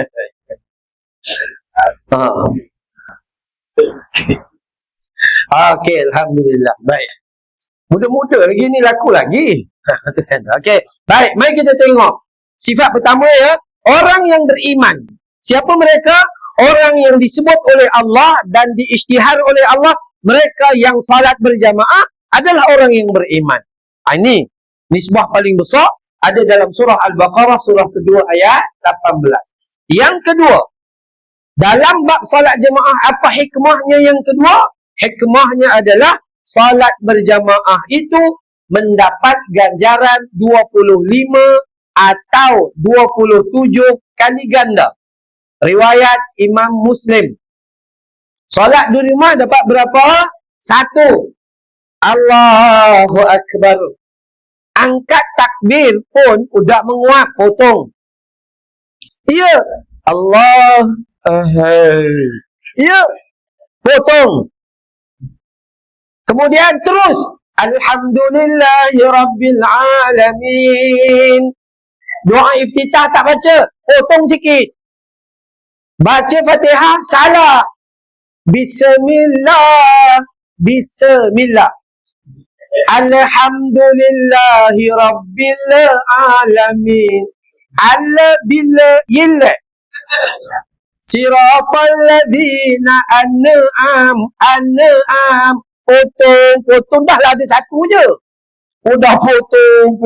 Okey, Alhamdulillah. Baik. Muda-muda lagi ni laku lagi. Okey. Baik, mari kita tengok. Sifat pertama ya, orang yang beriman. Siapa mereka? Orang yang disebut oleh Allah dan diisytihar oleh Allah, mereka yang salat berjamaah adalah orang yang beriman. Ini nisbah paling besar ada dalam surah Al-Baqarah surah kedua ayat 18. Yang kedua, dalam bab salat jemaah apa hikmahnya yang kedua? Hikmahnya adalah salat berjamaah itu mendapat ganjaran 25 atau 27 kali ganda. Riwayat Imam Muslim. Salat di rumah dapat berapa? 1. Allahu Akbar. Angkat takbir pun udah menguap, potong. Ya, Allah. Ya, potong. Kemudian terus Alhamdulillahi Rabbil Alamin. Doa iftitah tak baca, potong sikit. Baca Fatihah salah. Bismillah. Bismillah. Alhamdulillahi Rabbil Alamin. Alla-bila yilla. Siratal ladina an'am. Potong. Dah lah ada satu je. Udah potong.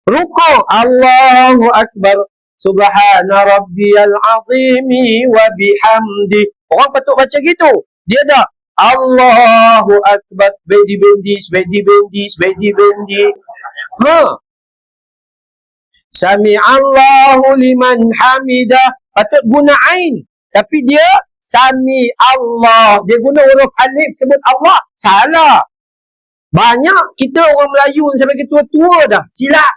Rukuk. Allahu Akbar. Subhana rabbiyal azimi wa bihamdi. Orang patut baca gitu. Dia dah Allahu Akbar. Bendi. Sami'allahu liman hamidah. Patut guna ain. Tapi dia Sami Allah. Dia guna huruf alif sebut Allah. Salah. Banyak kita orang Melayu sampai ke tua-tua dah. Silap.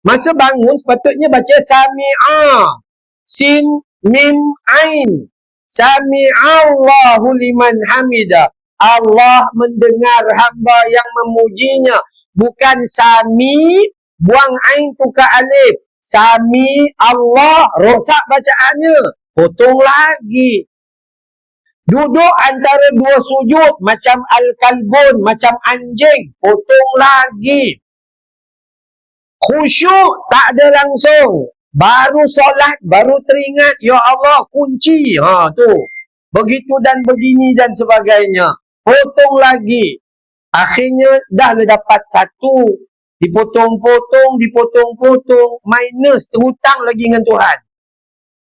Masa bangun sepatutnya baca Sami'a. Sin, mim, ain. Sami'allahu liman hamidah. Allah mendengar hamba yang memujinya. Bukan Sami, buang ain tukar alif. Sami Allah, rosak bacaannya. Potong lagi. Duduk antara dua sujud macam al-kalbun, macam anjing. Potong lagi. Khusyuk tak ada langsung. Baru solat, baru teringat, ya Allah, kunci. Tu. Begitu dan begini dan sebagainya. Potong lagi. Akhirnya dah dapat satu. Dipotong-potong. Minus, terhutang lagi dengan Tuhan.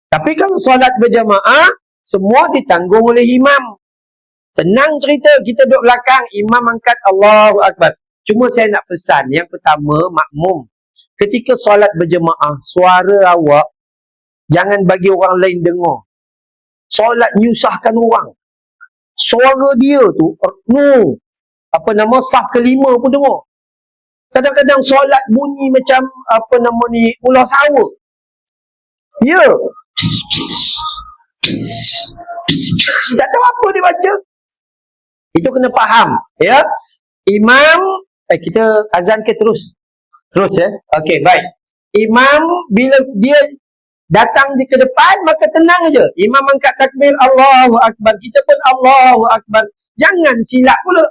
Tapi kalau solat berjamaah, semua ditanggung oleh imam. Senang cerita, kita duduk belakang, imam angkat Allahu Akbar. Cuma saya nak pesan, yang pertama, makmum. Ketika solat berjemaah, suara awak jangan bagi orang lain dengar. Solat nyusahkan orang. Suara dia tu, saf kelima pun dengar. Kadang-kadang solat bunyi macam, ular sawa. Ya. Tak tahu apa dia baca. Itu kena faham. Ya. Imam, kita azan ke terus? Terus ya. Okey, baik. Imam bila dia datang di ke depan, maka tenang aja. Imam angkat takbir, Allahu Akbar. Kita pun Allahu Akbar. Jangan silap pula.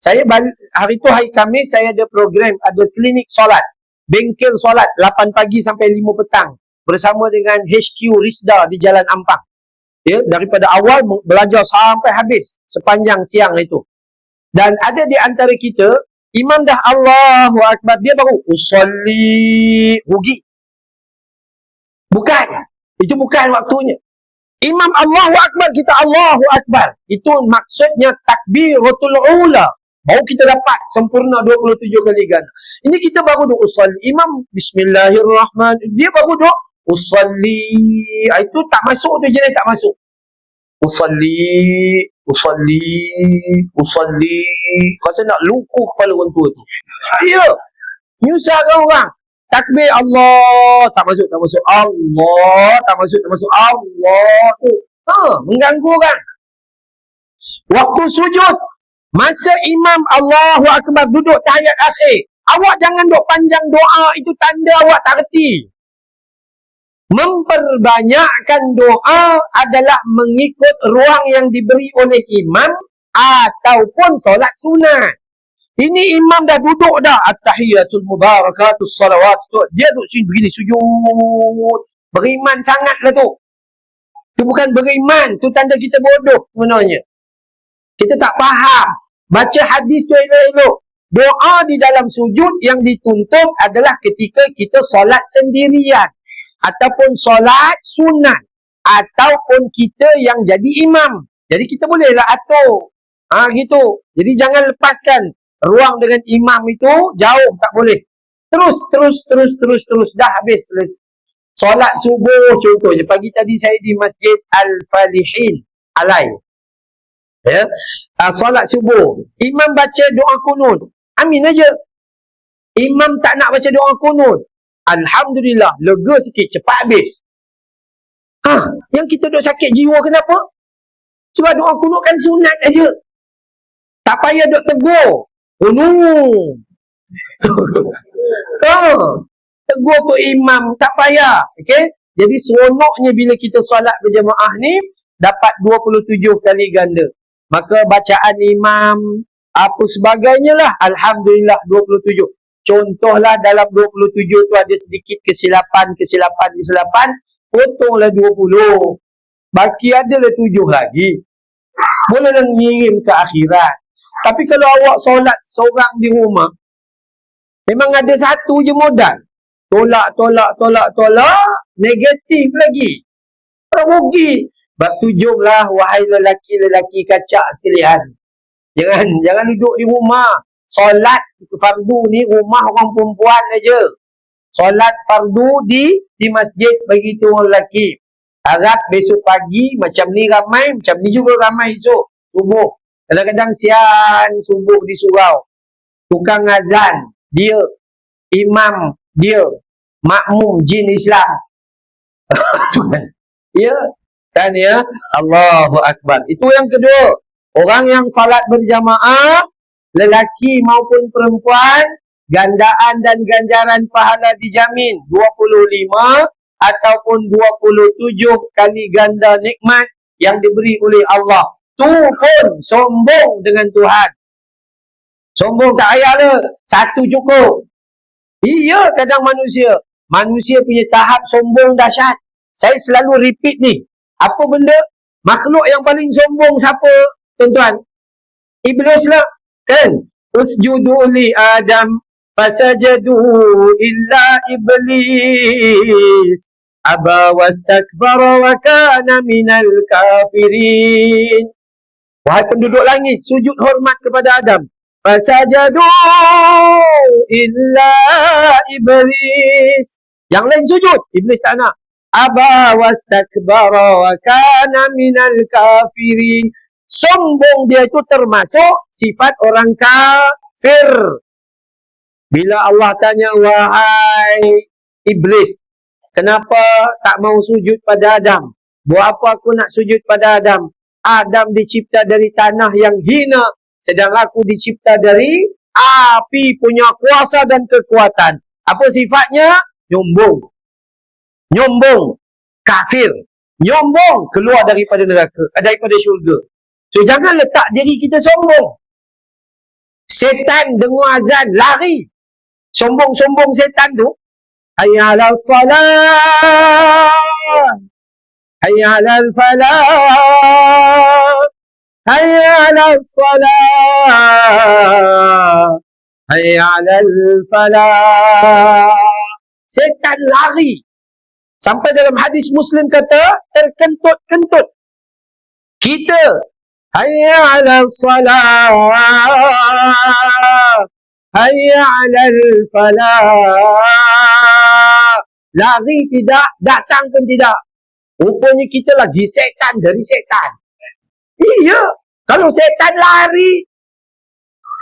Saya hari tu hari Khamis, saya ada program, ada klinik solat. Bengkel solat, 8 pagi sampai 5 petang. Bersama dengan HQ Risda di Jalan Ampang. Ya, daripada awal belajar sampai habis. Sepanjang siang itu. Dan ada di antara kita, imam dah Allahu Akbar, dia baru usolli, rugi. Bukan. Itu bukan waktunya. Imam Allahu Akbar, kita Allahu Akbar. Itu maksudnya takbiratul ula. Baru kita dapat sempurna 27 kali ganda. Ini kita baru duk usolli. Imam bismillahirrahmanirrahim. Dia baru duk usolli. Itu tak masuk tu jenis tak masuk. Usolli. Rasa nak lukuh kepala orang tua tu. Ya. Nyusahkan orang. Takbir Allah. Tak masuk. Allah. Tak masuk. Allah tu. Mengganggu orang. Waktu sujud. Masa imam Allahu Akbar duduk tahiyat akhir. Awak jangan duk panjang doa. Itu tanda awak tak reti. Memperbanyakkan doa adalah mengikut ruang yang diberi oleh imam ataupun solat sunat. Ini imam dah duduk dah. At-tahiyatul mubarakatus salawat. Dia duduk sini begini sujud. Beriman sangat lah tu. Itu bukan beriman. Tu tanda kita bodoh sebenarnya. Kita tak faham. Baca hadis tu elok-elok. Doa di dalam sujud yang dituntut adalah ketika kita solat sendirian. Ataupun solat sunat. Ataupun kita yang jadi imam. Jadi kita bolehlah atur. Gitu. Jadi jangan lepaskan ruang dengan imam itu jauh. Tak boleh. Terus. Dah habis. Solat subuh contohnya. Pagi tadi saya di Masjid Al-Falihin. Alai. Ya. Solat subuh. Imam baca doa kunut. Amin aja. Imam tak nak baca doa kunut. Alhamdulillah. Lega sikit. Cepat habis. Yang kita duk sakit jiwa kenapa? Sebab doa kunut kan sunat aja. Tak payah duk tegur. Tegur tu imam. Tak payah. Okay? Jadi seronoknya bila kita solat berjemaah ni, dapat 27 kali ganda. Maka bacaan imam, apa sebagainya lah. Alhamdulillah 27. Contohlah dalam 27 tu ada sedikit kesilapan. Potonglah 20. Baki adalah 7 lagi. Bolehlah ngirim ke akhirat. Tapi kalau awak solat seorang di rumah, memang ada satu je modal. Tolak. Negatif lagi. Rugi. Bertujunglah wahai lelaki-lelaki kacak sekalian. Jangan duduk di rumah. Solat fardu ni rumah orang perempuan aja. Solat fardu di masjid bagi tu orang lelaki. Harap besok pagi macam ni ramai, macam ni juga ramai esok subuh. Kadang-kadang siang subuh di surau. Tukang azan dia, imam dia, makmum jin Islam. Ya. Kan ya, Allahu Akbar. Itu yang kedua. Orang yang salat berjamaah, lelaki maupun perempuan, gandaan dan ganjaran pahala dijamin 25 ataupun 27 kali ganda nikmat yang diberi oleh Allah. Tu pun sombong dengan Tuhan. Sombong tak payahlah. Satu cukup. Iya kadang manusia. Manusia punya tahap sombong dahsyat. Saya selalu repeat ni. Apa benda? Makhluk yang paling sombong siapa, tuan-tuan? Iblis lah. Kan? Usjudu li Adam fasajadu illa iblis. Aba wastakbara wa kana minal kafirin. Wahai penduduk langit, sujud hormat kepada Adam. Fasajadu illa iblis. Yang lain sujud, iblis tak nak. Aba wastakbara wa kana minal kafirin. Sombong dia itu termasuk sifat orang kafir. Bila Allah tanya, wahai iblis, kenapa tak mau sujud pada Adam? Buat apa aku nak sujud pada Adam? Adam dicipta dari tanah yang hina, sedang aku dicipta dari api punya kuasa dan kekuatan. Apa sifatnya? Nyombong. Nyombong. Kafir. Nyombong. Keluar daripada neraka. Daripada syurga. So, jangan letak diri kita sombong. Setan dengar azan, lari. Sombong-sombong setan tu. Hayya 'alal salah. Hayya 'alal falah. Hayya 'alal salah. Hayya 'alal falah. Setan lari. Sampai dalam hadis Muslim kata, terkentut-kentut. Kita, hayya 'alal salah. Hayya 'alal falah. Lari tidak, datang pun tidak. Rupanya kita lagi setan dari setan. Iya. Kalau setan lari,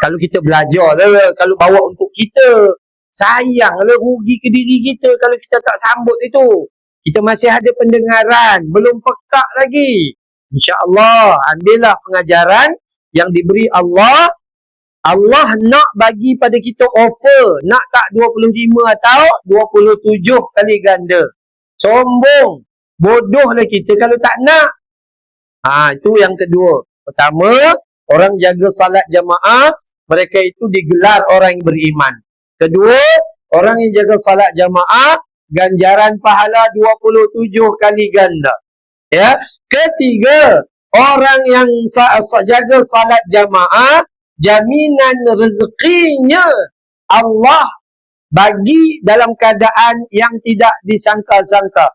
kalau kita belajar lah, kalau bawa untuk kita, sayanglah rugi ke diri kita kalau kita tak sambut itu. Kita masih ada pendengaran, belum pekak lagi. InsyaAllah, ambillah pengajaran yang diberi Allah. Allah nak bagi pada kita offer. Nak tak 25 atau 27 kali ganda. Sombong. Bodohlah kita kalau tak nak. Itu yang kedua. Pertama, orang jaga salat jamaah, mereka itu digelar orang yang beriman. Kedua, orang yang jaga salat jamaah, ganjaran pahala 27 kali ganda. Ya. Ketiga, orang yang jaga salat jamaah, jaminan rezekinya Allah bagi dalam keadaan yang tidak disangka-sangka.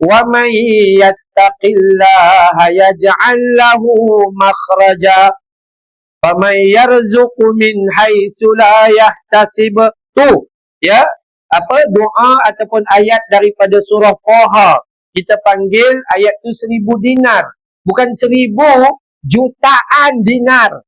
Wa may yattaqillaha yaj'al lahu makhraja wa may yarzuqu min haitsu la yahtasib. Tu ya, apa doa ataupun ayat daripada surah Taha. Kita panggil ayat tu 1000 dinar, bukan 1000, jutaan dinar.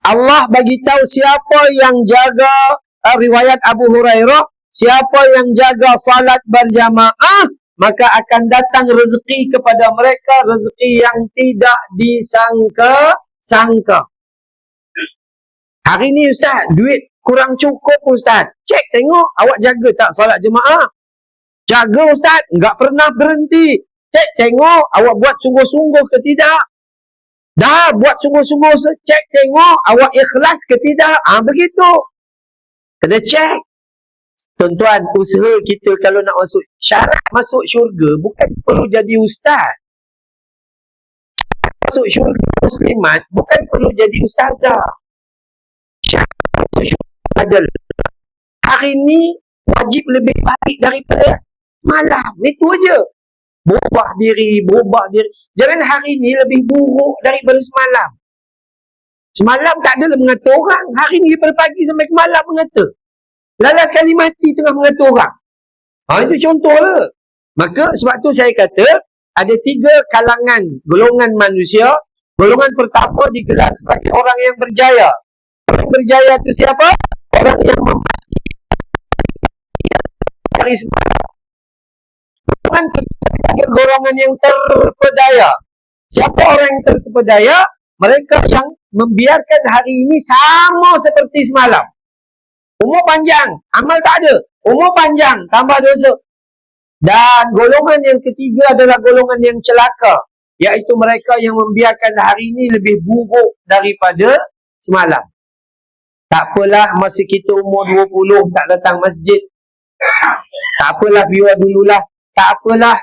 Allah bagi tahu siapa yang jaga, riwayat Abu Hurairah, siapa yang jaga salat berjamaah, maka akan datang rezeki kepada mereka, rezeki yang tidak disangka-sangka. Hari ni Ustaz, duit kurang cukup Ustaz. Cek tengok, awak jaga tak salat jemaah? Jaga Ustaz, enggak pernah berhenti. Cek tengok, awak buat sungguh-sungguh ke tidak? Dah buat sungguh-sungguh, cek tengok, awak ikhlas ke tidak? Begitu. Kena cek. Tuan-tuan, usaha kita kalau nak masuk, syarat masuk syurga bukan perlu jadi ustaz. Masuk syurga muslimat bukan perlu jadi ustazah. Syarat masuk syurga adalah hari ni wajib lebih baik daripada malam. Itu aja. Berubah diri. Jangan hari ni lebih buruk daripada semalam. Semalam tak adalah mengata orang. Hari ni daripada pagi sampai ke malam mengata. Lalas kali mati tengah mengata orang. Itu contoh lah. Maka sebab tu saya kata, ada 3 kalangan, golongan manusia. Golongan pertama digelar sebagai orang yang berjaya. Orang berjaya itu siapa? Orang yang memastikan dari semalam. Golongan yang terpedaya. Siapa orang yang terpedaya? Mereka yang membiarkan hari ini sama seperti semalam. Umur panjang, amal tak ada. Umur panjang, tambah dosa. Dan golongan yang ketiga adalah golongan yang celaka, iaitu mereka yang membiarkan hari ini lebih buruk daripada semalam. Tak apalah masa kita umur 20 tak datang masjid. Tak apalah biar dululah. Tak apalah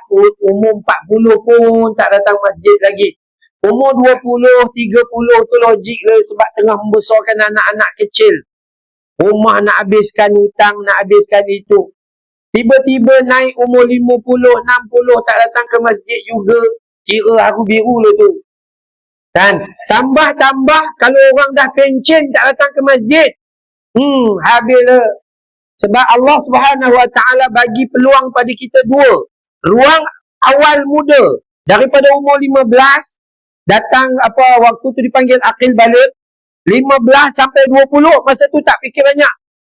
umur 40 pun tak datang masjid lagi. Umur 20, 30 tu logik lah sebab tengah membesarkan anak-anak kecil. Rumah nak habiskan hutang, nak habiskan itu. Tiba-tiba naik umur 50, 60 tak datang ke masjid juga. Kira aku biru lah tu. Kan? Tambah-tambah kalau orang dah pencen tak datang ke masjid. Habislah. Sebab Allah Subhanahu Wa Taala bagi peluang pada kita 2. Ruang awal muda. Daripada umur 15 datang waktu tu dipanggil akil balik. 15 sampai 20 masa tu tak fikir banyak.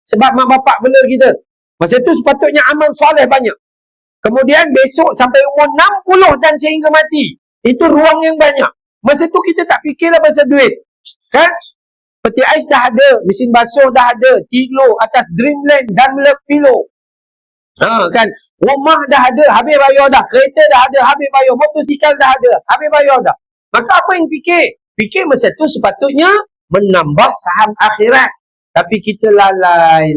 Sebab mak bapak bela kita. Masa tu sepatutnya amal soleh banyak. Kemudian besok sampai umur 60 dan sehingga mati. Itu ruang yang banyak. Masa tu kita tak fikirlah pasal duit. Kan? Peti ais dah ada, mesin basuh dah ada, tidur atas Dreamland dan pillow. Kan? Rumah dah ada, habis bayar dah. Kereta dah ada, habis bayar. Motosikal dah ada, habis bayar dah. Maka apa yang fikir? Fikir masa tu sepatutnya menambah saham akhirat. Tapi kita lalai.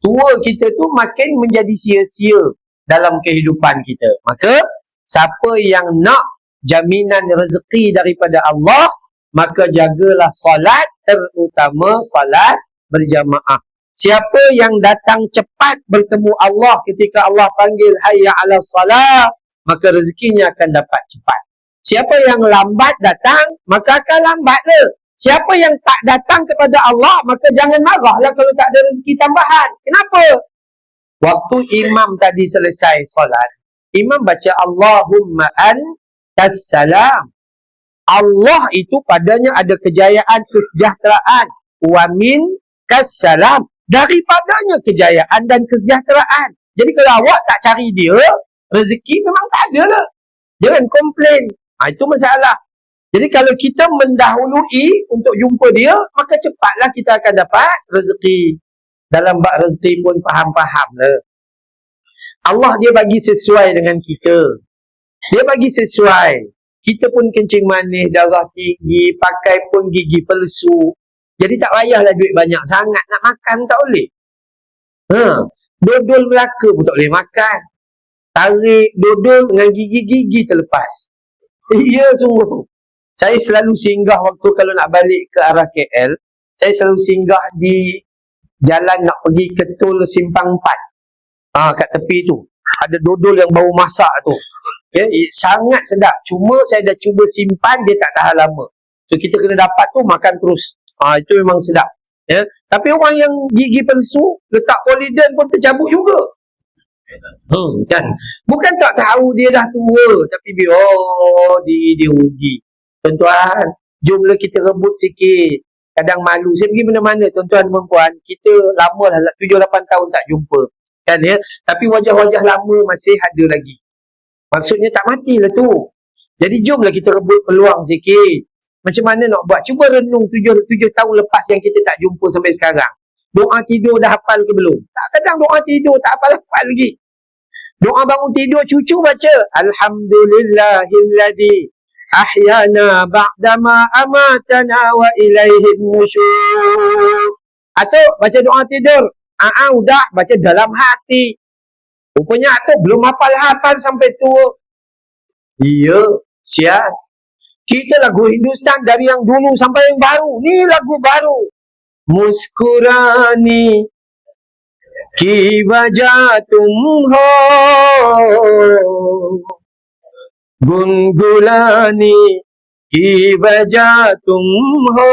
Tua kita tu makin menjadi sia-sia dalam kehidupan kita. Maka, siapa yang nak jaminan rezeki daripada Allah, maka jagalah solat, terutama solat berjamaah. Siapa yang datang cepat bertemu Allah ketika Allah panggil hayya ala salat, maka rezekinya akan dapat cepat. Siapa yang lambat datang, maka akan lambatlah. Siapa yang tak datang kepada Allah, maka jangan marahlah kalau tak ada rezeki tambahan. Kenapa? Waktu imam tadi selesai solat, imam baca Allahumma antas salam. Allah itu padanya ada kejayaan, kesejahteraan. Wa minkas salam. Daripadanya kejayaan dan kesejahteraan. Jadi kalau awak tak cari dia, rezeki memang tak ada lah. Jangan komplain. Itu masalah. Jadi kalau kita mendahului untuk jumpa dia, maka cepatlah kita akan dapat rezeki. Dalam bab rezeki pun faham-faham lah. Allah dia bagi sesuai dengan kita. Dia bagi sesuai. Kita pun kencing manis, darah tinggi, pakai pun gigi palsu. Jadi tak payahlah duit banyak sangat. Nak makan tak boleh. Dodol Melaka pun tak boleh makan. Tarik dodol dengan gigi-gigi terlepas. Ya sungguh. Saya selalu singgah waktu kalau nak balik ke arah KL. Saya selalu singgah di jalan nak pergi ke Tol Simpang 4. Kat tepi tu. Ada dodol yang bau masak tu. Sangat sedap. Cuma saya dah cuba simpan, dia tak tahan lama. So kita kena dapat tu, makan terus. Itu memang sedap. Tapi orang yang gigi palsu, letak Polident pun tercabut juga. Kan? Bukan tak tahu dia dah tua, tapi dia rugi. Tuan-tuan, jomlah kita rebut sikit. Kadang malu. Saya pergi mana-mana, tuan-tuan dan perempuan, kita lama lah, 7-8 tahun tak jumpa. Kan ya? Tapi wajah-wajah lama masih ada lagi. Maksudnya tak matilah tu. Jadi jomlah kita rebut peluang sikit. Macam mana nak buat? Cuba renung 7 tahun lepas yang kita tak jumpa sampai sekarang. Doa tidur dah hafal ke belum? Tak, kadang doa tidur tak hafal lagi. Doa bangun tidur cucu baca Alhamdulillahilladzi ahyana ba'dama amatana wa ilaihin nusyur. Atau baca doa tidur, udah baca dalam hati. Rupanya tu belum hafal sampai tua. Iya, siap. Kita lagu Hindustan dari yang dulu sampai yang baru. Ni lagu baru. Muskurani ki wajah tum ho, gunggulani ki wajah tum ho,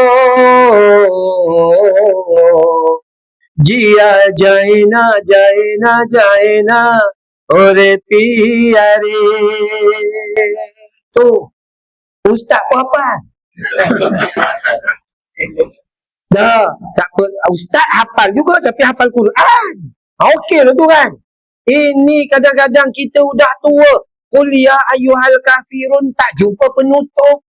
jiya jaina ore piyare. Tu Ustaz pun hafal. Dah, tak apa. Ustaz hafal juga tapi hafal Quran. Okey lah tu kan. Ini kadang-kadang kita udah tua. Kuliah ayyuhal kafirun tak jumpa penutup.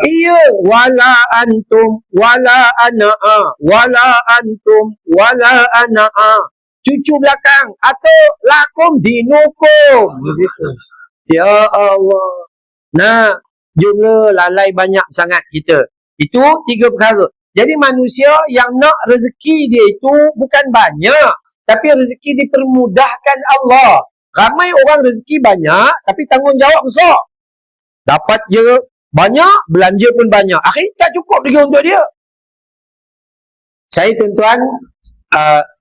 Iya, wala antum wala ana'a wala antum wala ana'a. Cucu belakang atau lakum dinukum. Ya Allah. Nah, jumlah lalai banyak sangat kita. Itu 3 perkara. Jadi manusia yang nak rezeki dia itu bukan banyak. Tapi rezeki dipermudahkan Allah. Ramai orang rezeki banyak, tapi tanggungjawab besar. Dapat je banyak, belanja pun banyak. Akhirnya tak cukup lagi untuk dia. Saya tuan-tuan,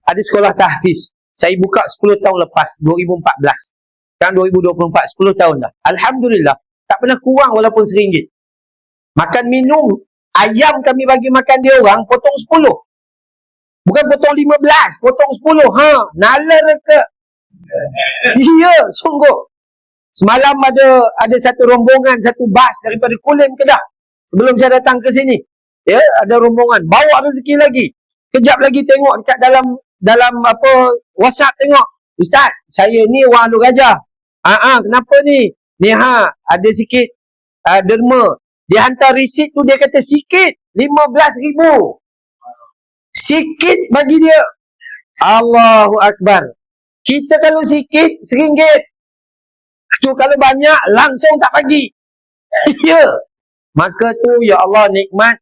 ada sekolah tahfiz. Saya buka 10 tahun lepas, 2014. Sekarang 2024, 10 tahun dah. Alhamdulillah. Tak pernah kurang walaupun RM1. Makan minum, ayam kami bagi makan dia orang, potong 10. Bukan potong 15, potong 10. Nalar ke? Ya, sungguh. Semalam ada satu rombongan, satu bas daripada Kulim Kedah. Sebelum saya datang ke sini. Ya, ada rombongan. Bawa rezeki lagi. Kejap lagi tengok dekat dalam WhatsApp tengok. Ustaz, saya ni orang Alur Gajah. Kenapa ni? Ni ada sikit derma. Dia hantar resit tu, dia kata sikit 15,000. Sikit bagi dia. Allahu Akbar. Kita kalau sikit RM1. Tu kalau banyak langsung tak bagi. Ya. Maka tu ya Allah nikmat.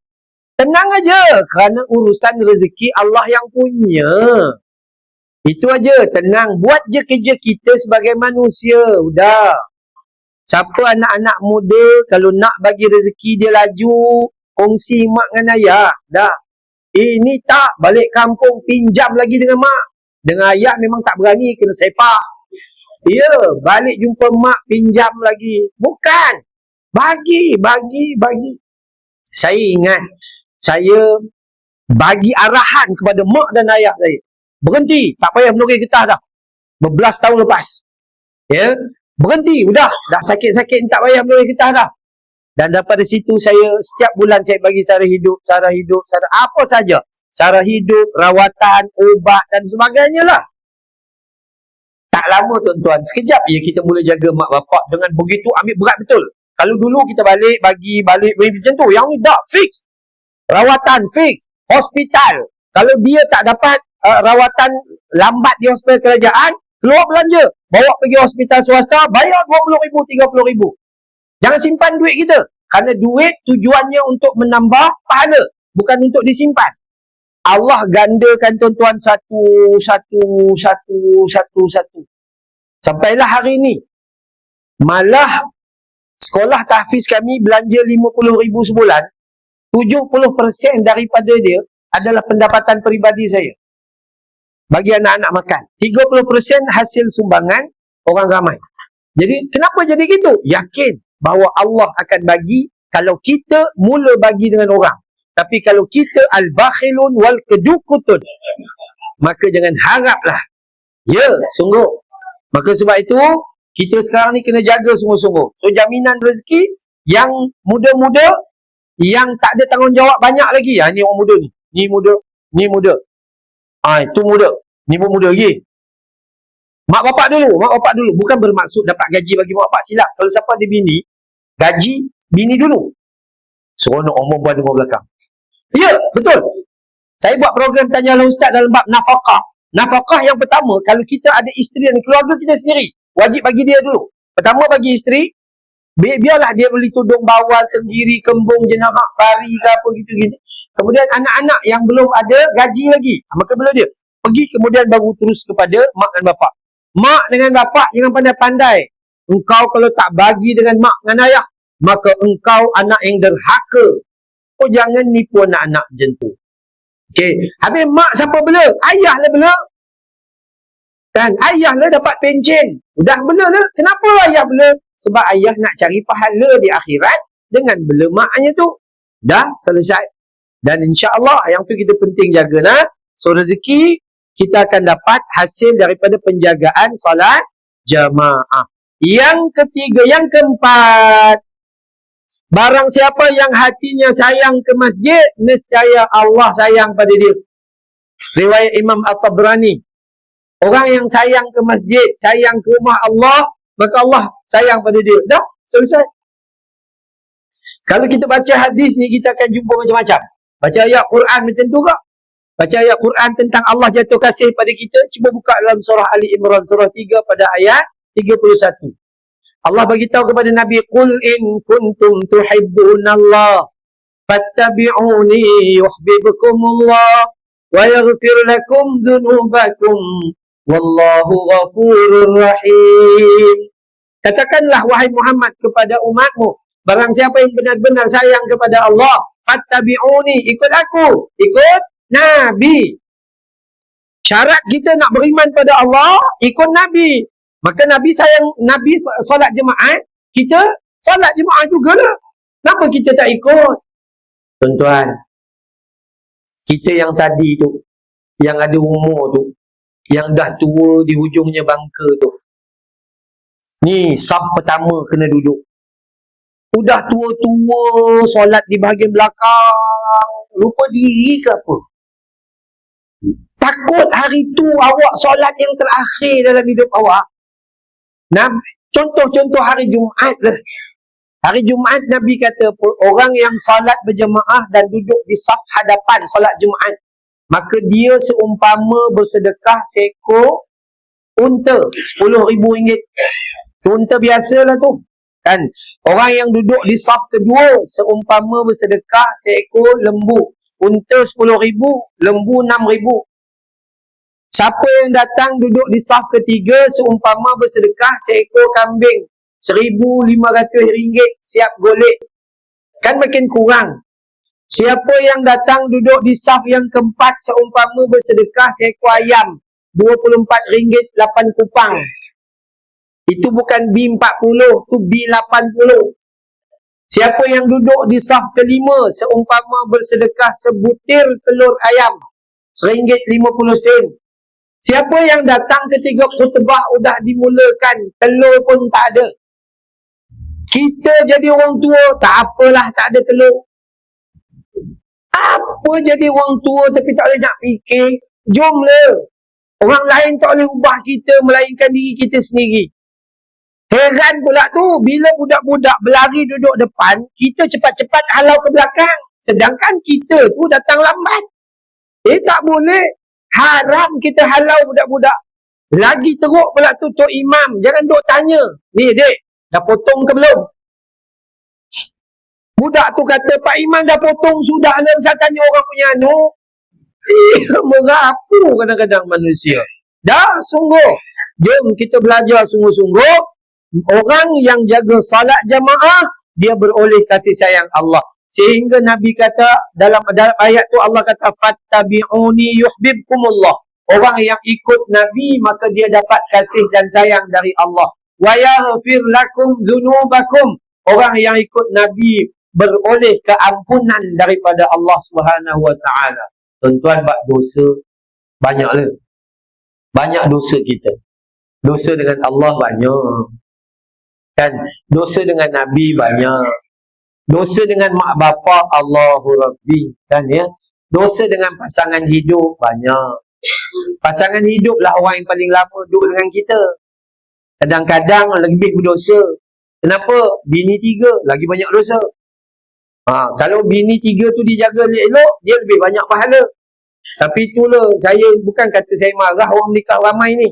Tenang aja, kerana urusan rezeki Allah yang punya. Itu aja, tenang. Buat je kerja kita sebagai manusia. Udah. Siapa anak-anak muda, kalau nak bagi rezeki dia laju, kongsi mak dengan ayah. Dah. Ini tak, balik kampung pinjam lagi dengan mak. Dengan ayah memang tak berani, kena sepak. Ya, balik jumpa mak, pinjam lagi. Bukan. Bagi. Saya ingat, saya bagi arahan kepada mak dan ayah saya. Berhenti, tak payah menukar getah dah. Berbelas tahun lepas. Ya, berhenti, udah. Dah sakit-sakit, tak payah menukar getah dah. Dan daripada situ saya, setiap bulan saya bagi sara hidup, apa saja. Sara hidup, rawatan, ubat dan sebagainya lah. Tak lama tuan-tuan, sekejap je kita mula jaga mak bapak. Dengan begitu ambil berat betul. Kalau dulu kita bagi macam tu, yang ni dah fix. Rawatan fix, hospital. Kalau dia tak dapat rawatan lambat di hospital kerajaan, keluar belanja, bawa pergi hospital swasta, bayar RM20,000, RM30,000. Jangan simpan duit kita. Kerana duit tujuannya untuk menambah pahala, bukan untuk disimpan. Allah gandakan tuan-tuan satu. Sampailah hari ini, malah sekolah tahfiz kami belanja RM50,000 sebulan. 70% daripada dia adalah pendapatan peribadi saya. Bagi anak-anak makan. 30% hasil sumbangan orang ramai. Jadi, kenapa jadi gitu? Yakin bahawa Allah akan bagi kalau kita mula bagi dengan orang. Tapi kalau kita al-bakhilun wal kedukutun, maka jangan haraplah. Ya, sungguh. Maka sebab itu, kita sekarang ni kena jaga sungguh-sungguh. So, jaminan rezeki yang muda-muda, yang tak ada tanggungjawab banyak lagi. Ni orang muda ni. Ni muda. Itu muda. Ni pun muda lagi. Mak bapak dulu. Bukan bermaksud dapat gaji bagi mak bapak, silap. Kalau siapa ada bini, gaji bini dulu. Seronok orang perempuan di belakang. Ya, betul. Saya buat program Tanyalah Ustaz dalam bab nafkah. Nafkah yang pertama, kalau kita ada isteri dan keluarga kita sendiri, wajib bagi dia dulu. Pertama bagi isteri, biarlah dia beli tudung bawal, tenggiri, kembung, jenahak, pari ke apa gitu-gitu. Kemudian anak-anak yang belum ada gaji lagi, maka bila dia pergi, kemudian baru terus kepada mak dan bapak. Mak dengan bapak jangan pandai-pandai. Engkau kalau tak bagi dengan mak dengan ayah, maka engkau anak yang derhaka. Oh, jangan nipu anak-anak macam tu. Okey, habis mak siapa bela? Ayah lah bela. Kan, ayah lah dapat pencen. Udah bela lah. Kenapa ayah bela? Sebab ayah nak cari pahala di akhirat dengan bela maknya tu. Dah selesai. Dan insya-Allah yang tu kita penting jaga nah. So rezeki kita akan dapat hasil daripada penjagaan solat jamaah. Yang ketiga, yang keempat, barang siapa yang hatinya sayang ke masjid, nescaya Allah sayang pada dia. Riwayat Imam At-Tabrani. Orang yang sayang ke masjid, sayang ke rumah Allah, maka Allah sayang pada dia. Dah, selesai. Kalau kita baca hadis ni, kita akan jumpa macam-macam. Baca ayat Quran macam tu kak. Baca ayat Quran tentang Allah jatuh kasih pada kita. Cuba buka dalam surah Ali Imran, surah 3 pada ayat 31. Allah bagi tahu kepada Nabi, "Qul in kuntum tuhibbunallah fattabi'uni yuhibbukumullah wa yaghfir lakum dhunubakum wallahu ghafurur rahim." Katakanlah wahai Muhammad kepada umatmu, barang siapa yang benar-benar sayang kepada Allah, fattabi'uni, ikut aku, ikut Nabi. Syarat kita nak beriman pada Allah, ikut Nabi. Maka Nabi sayang, Nabi solat jemaah, kita solat jemaah jugalah. Kenapa kita tak ikut? Tuan-tuan, kita yang tadi tu, yang ada umur tu, yang dah tua di hujungnya bangka tu, ni saf pertama kena duduk. Udah tua-tua solat di bahagian belakang, lupa diri ke apa? Takut hari tu awak solat yang terakhir dalam hidup awak. Contoh-contoh hari Jumaat lah. Hari Jumaat Nabi kata orang yang salat berjemaah dan duduk di saf hadapan salat Jumaat, maka dia seumpama bersedekah seekor unta, RM10,000. Tu unta biasalah tu. Kan? Orang yang duduk di saf kedua seumpama bersedekah seekor lembu. Unta RM10,000, lembu RM6,000. Siapa yang datang duduk di saf ketiga seumpama bersedekah seekor kambing, RM1,500 siap golek. Kan makin kurang. Siapa yang datang duduk di saf yang keempat seumpama bersedekah seekor ayam, RM24 8 kupang. Itu bukan B40, itu B80. Siapa yang duduk di saf kelima seumpama bersedekah sebutir telur ayam, RM1.50. Siapa yang datang ketika khutbah sudah dimulakan, telur pun tak ada. Kita jadi orang tua, tak apalah tak ada telur. Apa jadi orang tua tapi tak boleh nak fikir? Jomlah. Orang lain tak boleh ubah kita, melainkan diri kita sendiri. Heran pula tu, bila budak-budak berlari duduk depan, kita cepat-cepat halau ke belakang. Sedangkan kita tu datang lambat. Tak boleh. Haram kita halau budak-budak. Lagi teruk pula tu Tok Imam. Jangan duk tanya. Ni dek, dah potong ke belum? Budak tu kata, Pak Imam dah potong sudah lah. Saya tanya orang punya anak. Merapu kadang-kadang manusia. Dah sungguh. Jom kita belajar sungguh-sungguh. Orang yang jaga salat jamaah, dia beroleh kasih sayang Allah. Sehingga Nabi kata, dalam ayat tu Allah kata, fattabi'uni yuhbibkumullah. Orang yang ikut Nabi, maka dia dapat kasih dan sayang dari Allah. Wa yaghfir lakum dhunubakum. Orang yang ikut Nabi beroleh keampunan daripada Allah Subhanahu wa taala. Tuan-tuan, buat dosa banyaklah. Banyak dosa kita. Dosa dengan Allah banyak. Kan? Dosa dengan Nabi banyak. Dosa dengan mak bapa, Allahu Rabbi. Kan ya? Dosa dengan pasangan hidup banyak. Pasangan hidup lah orang yang paling lama duduk dengan kita. Kadang-kadang lebih berdosa. Kenapa? Bini 3 lagi banyak dosa. Kalau bini 3 tu dijaga elok, dia lebih banyak pahala. Tapi itulah, saya bukan kata saya marah orang menikah ramai ni.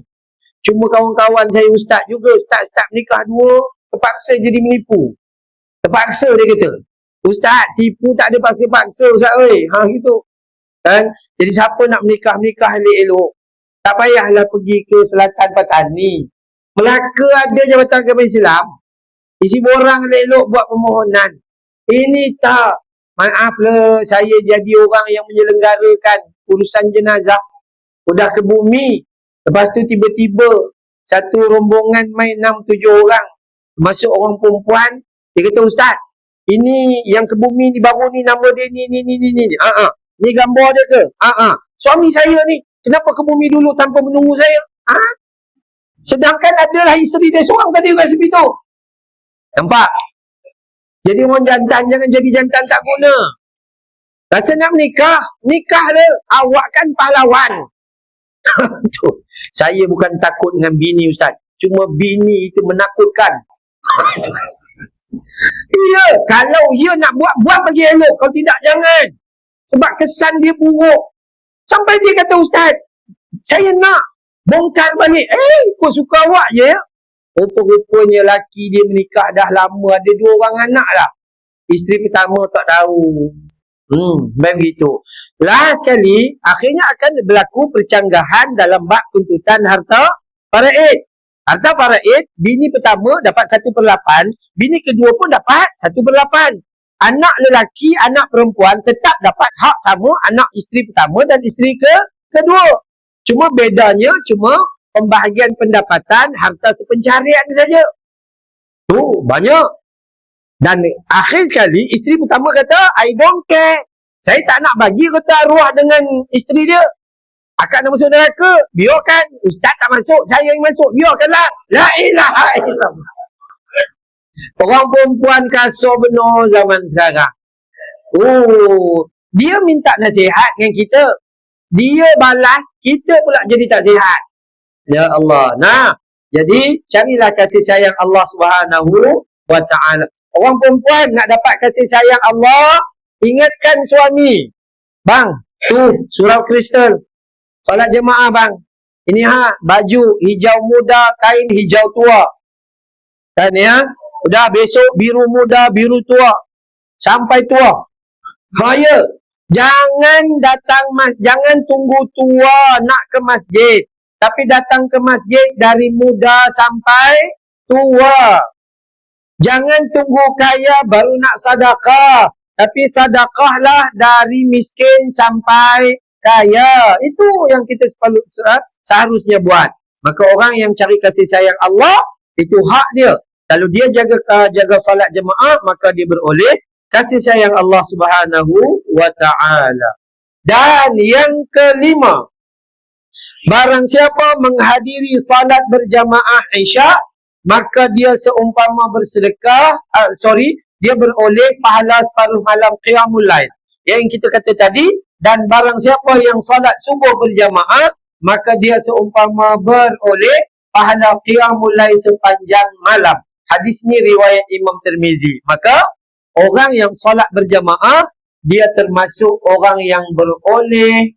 Cuma kawan-kawan saya ustaz juga, start menikah 2, terpaksa jadi menipu. Terpaksa dia kata. Ustaz, tipu tak ada paksa-paksa ustaz oi. Gitu. Kan? Jadi siapa nak menikah elok-elok, tak payahlah pergi ke Selatan Patani. Melaka ada Jabatan Agama Islam. Isi borang elok-elok buat permohonan. Ini tak. Maaflah, saya jadi orang yang menyelenggarakan urusan jenazah. Udah ke bumi. Lepas tu tiba-tiba satu rombongan main 6-7 orang. Masuk orang perempuan. Dia kata, Ustaz, ini yang ke bumi ni baru ni, nama dia ni. Ni gambar dia ke? Suami saya ni, kenapa ke bumi dulu tanpa menunggu saya? Sedangkan adalah isteri dia seorang tadi kat situ. Nampak? Jadi orang jantan, jangan jadi jantan tak guna. Rasa nak menikah, nikahlah. Awak kan pahlawan. Saya bukan takut dengan bini Ustaz. Cuma bini itu menakutkan. Iya, kalau ia nak buat bagi elok. Kalau tidak, jangan. Sebab kesan dia buruk. Sampai dia kata, Ustaz, saya nak bongkar balik. Kau suka awak je ya? Rupa-rupanya laki dia menikah dah lama. Ada 2 orang anak lah. Isteri pertama tak tahu. Begitu. Last sekali, akhirnya akan berlaku percanggahan dalam bab tuntutan harta faraid. Harta faraid, bini pertama dapat 1/8, bini kedua pun dapat 1/8. Anak lelaki, anak perempuan tetap dapat hak sama anak isteri pertama dan isteri kedua. Cuma bedanya pembahagian pendapatan harta sepencarian saja. Tu banyak. Dan akhir sekali isteri pertama kata, I don't care. Saya tak nak bagi kata arwah dengan isteri dia. Akak nak masuk neraka, biarkan. Ustaz tak masuk, saya yang masuk, biarkanlah. La ilaha illallah. Orang perempuan kasar benar zaman sekarang. Dia minta nasihat dengan kita. Dia balas, kita pula jadi tak sihat. Ya Allah. Nah, Jadi, carilah kasih sayang Allah Subhanahu wa ta'ala. Orang perempuan nak dapat kasih sayang Allah, ingatkan suami. Bang, tu surau kristal. Solat jemaah bang. Ini baju hijau muda, kain hijau tua. Kan ya? Udah besok biru muda, biru tua. Sampai tua. Ya. Jangan tunggu tua nak ke masjid. Tapi datang ke masjid dari muda sampai tua. Jangan tunggu kaya baru nak sedekah. Tapi sedekahlah dari miskin sampai kaya. Itu yang kita seharusnya buat. Maka orang yang cari kasih sayang Allah, itu hak dia. Kalau dia jaga salat jemaah, maka dia beroleh kasih sayang Allah Subhanahu wa ta'ala. Dan yang kelima, barang siapa menghadiri salat berjamaah Isya, maka dia seumpama bersedekah, dia beroleh pahala separuh malam qiyamul lail. Yang kita kata tadi, dan barang siapa yang salat subuh berjamaah, maka dia seumpama beroleh pahala qiyamul lail sepanjang malam. Hadis ni riwayat Imam Tirmizi. Maka orang yang solat berjamaah, dia termasuk orang yang beroleh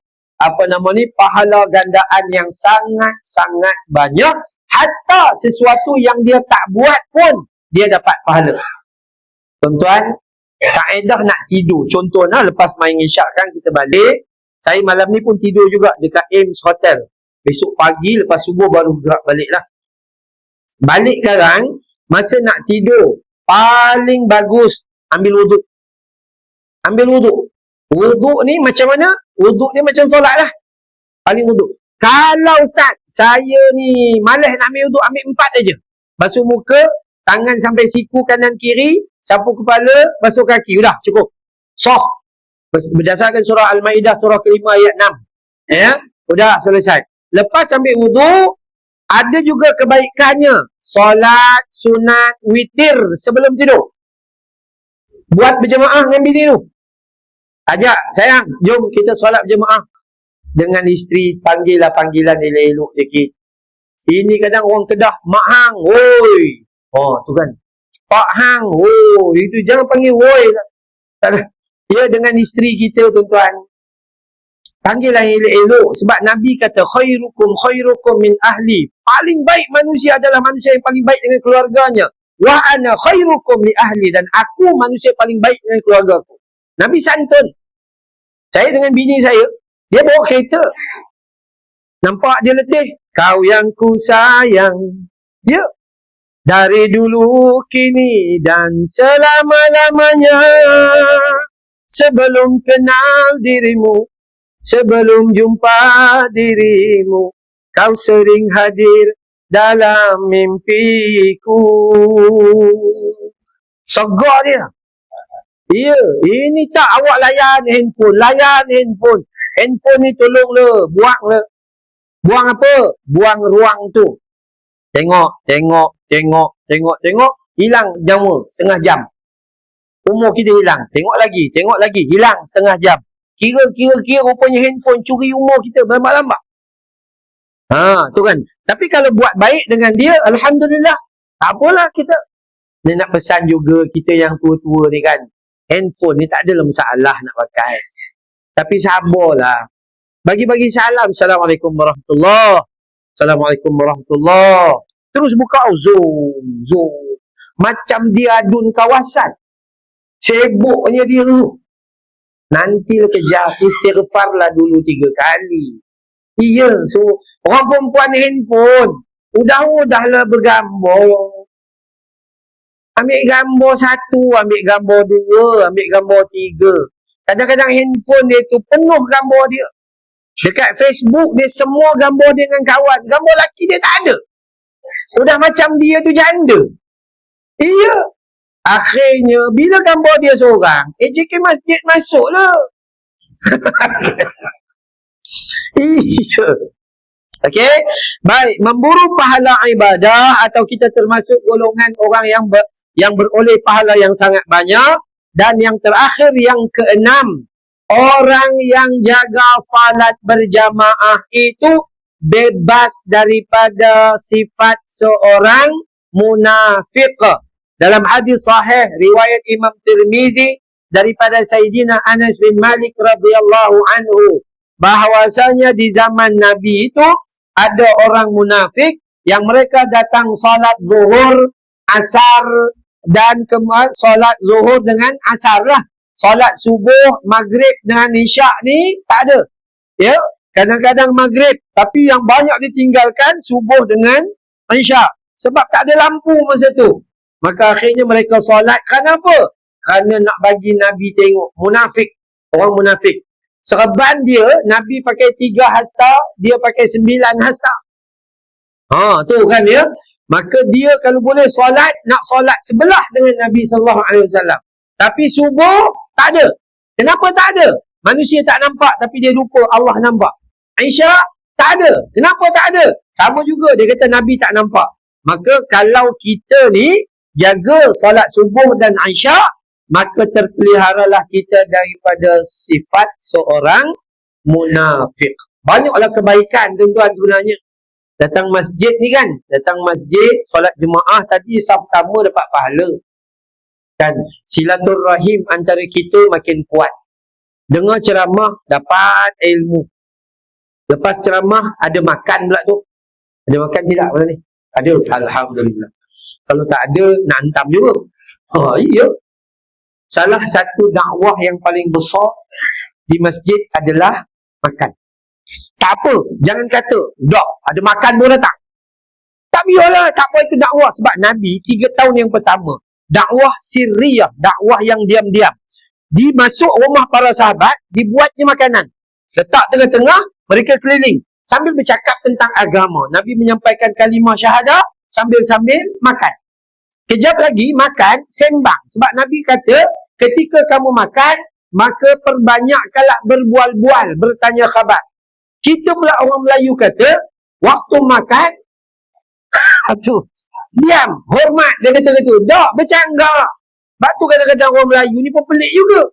pahala gandaan yang sangat-sangat banyak. Hatta sesuatu yang dia tak buat pun dia dapat pahala. Tuan-tuan, kaedah nak tidur. Contohnya lepas main isyak kan kita balik. Saya malam ni pun tidur juga dekat Ames Hotel. Besok pagi lepas subuh baru gerak balik lah. Balik sekarang, masa nak tidur, paling bagus ambil wuduk. Ambil wuduk. Wuduk ni macam mana? Wuduk ni macam solat lah. Paling wuduk. Kalau Ustaz, saya ni malas nak ambil wuduk, ambil 4 aja. Basuh muka, tangan sampai siku kanan kiri, sapu kepala, basuh kaki. Udah, cukup. Soh. Berdasarkan surah Al-Ma'idah, surah kelima ayat 6. Ya? Udah, selesai. Lepas ambil wuduk, ada juga kebaikannya. Solat, sunat, witir sebelum tidur. Buat berjemaah dengan bini tu. Ajak, sayang, jom kita solat berjemaah. Dengan isteri, panggillah panggilan elok-elok sikit. Ini kadang orang Kedah, Mak Hang, woi. Oh, tu kan. Pak Hang, woi. Itu jangan panggil woi. Ya, dengan isteri kita, tuan-tuan. Panggillah elok-elok. Sebab Nabi kata, khairukum min ahli. Paling baik manusia adalah manusia yang paling baik dengan keluarganya. Wa ana khairukum li ahli. Dan aku manusia paling baik dengan keluarga aku. Nabi santun. Saya dengan bini saya, dia bawa kereta. Nampak dia letih. Kau yang ku sayang. Ya. Dari dulu, kini dan selama-lamanya. Sebelum kenal dirimu. Sebelum jumpa dirimu. Kau sering hadir dalam mimpiku. Segar dia. Ya, ini tak awak layan handphone. Layan handphone. Handphone ni tolonglah. Buanglah. Buang apa? Buang ruang tu. Tengok. Hilang jam setengah jam. Umur kita hilang. Tengok lagi. Hilang setengah jam. Kira rupanya handphone curi umur kita. Lambat-lambat. Tu kan. Tapi kalau buat baik dengan dia, Alhamdulillah. Tak apalah kita. Dia nak pesan juga kita yang tua-tua ni kan. Handphone ni tak adalah masalah nak pakai. Tapi sabarlah. Bagi-bagi salam. Assalamualaikum warahmatullahi. Assalamualaikum warahmatullahi. Terus buka zoom. Macam dia adun kawasan. Sibuknya dia tu. Nanti kejar istighfarlah dulu 3 kali. Iya. So, orang perempuan handphone. Udahlah bergambar. Ambil gambar 1, ambil gambar 2, ambil gambar 3. Kadang-kadang handphone dia tu penuh gambar dia. Dekat Facebook dia semua gambar dia dengan kawan. Gambar lelaki dia tak ada. Udah macam dia tu janda. Iya. Akhirnya bila gambar dia seorang, AJK masjid masuklah. Iya. Okey. Baik, memburu pahala ibadah atau kita termasuk golongan orang yang beroleh pahala yang sangat banyak. Dan yang terakhir, yang keenam, orang yang jaga salat berjamaah itu bebas daripada sifat seorang munafik. Dalam hadis sahih riwayat Imam Tirmizi daripada Sayyidina Anas bin Malik radhiyallahu anhu, bahwasanya di zaman Nabi itu ada orang munafik yang mereka datang solat zuhur, asar dan solat zuhur dengan asar lah. Solat subuh, maghrib dengan isyak ni tak ada. Ya, kadang-kadang maghrib, tapi yang banyak ditinggalkan subuh dengan isyak. Sebab tak ada lampu masa tu. Maka akhirnya mereka solat kerana apa? Kerana nak bagi Nabi tengok. Munafik. Orang munafik. Serban dia, Nabi pakai 3 hasta, dia pakai 9 hasta. Tu kan dia. Maka dia kalau boleh solat, nak solat sebelah dengan Nabi SAW. Tapi subuh, tak ada. Kenapa tak ada? Manusia tak nampak, tapi dia lupa Allah nampak. Isyak, tak ada. Kenapa tak ada? Sama juga, dia kata Nabi tak nampak. Maka kalau kita ni jaga solat subuh dan isyak, maka terpeliharalah kita daripada sifat seorang munafik. Banyaklah kebaikan tuan-tuan sebenarnya. Datang masjid ni kan, datang masjid, solat jemaah tadi saf pertama dapat pahala. Kan, silaturrahim antara kita makin kuat. Dengar ceramah, dapat ilmu. Lepas ceramah, ada makan pula tu. Ada makan tidak mana ni? Ada, alhamdulillah. Kalau tak ada, nak hantam juga. Iya. Salah satu dakwah yang paling besar di masjid adalah makan. Tak apa, jangan kata, dah, ada makan pun datang. Tak biarlah, tak apa itu dakwah. Sebab Nabi 3 tahun yang pertama, dakwah sirriyah, dakwah yang diam-diam. Di masuk rumah para sahabat, dibuatnya makanan. Letak tengah-tengah, mereka keliling. Sambil bercakap tentang agama. Nabi menyampaikan kalimah syahadah, sambil-sambil makan. Kejap lagi makan, sembang. Sebab Nabi kata, ketika kamu makan, maka perbanyakkanlah berbual-bual, bertanya khabar. Kita pula orang Melayu kata, waktu makan, diam, hormat, dia kata gitu. Tak, bercanggah. Sebab tu kadang-kadang orang Melayu ni pun pelik juga.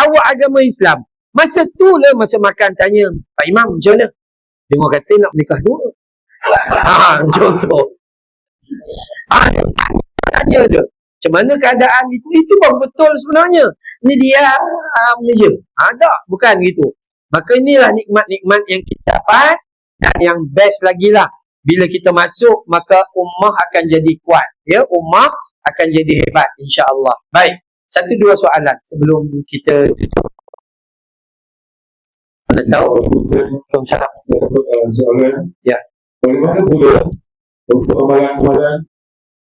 Awak agama Islam. Masa tu lah, masa makan tanya, Pak Imam macam mana? Dia orang kata nak menikah dua. Contoh. Tanya dia, macam mana keadaan itu? Itu baru betul sebenarnya. Ini dia je. Tak, bukan gitu. Maka inilah nikmat-nikmat yang kita dapat. Dan yang best lagi lah, bila kita masuk, maka ummah akan jadi kuat. Ya, ummah akan jadi hebat, insya-Allah. Baik, 1-2 soalan sebelum kita tutup. Anda tahu? Soalan. Ya. Bagaimana pula untuk amalan-amalan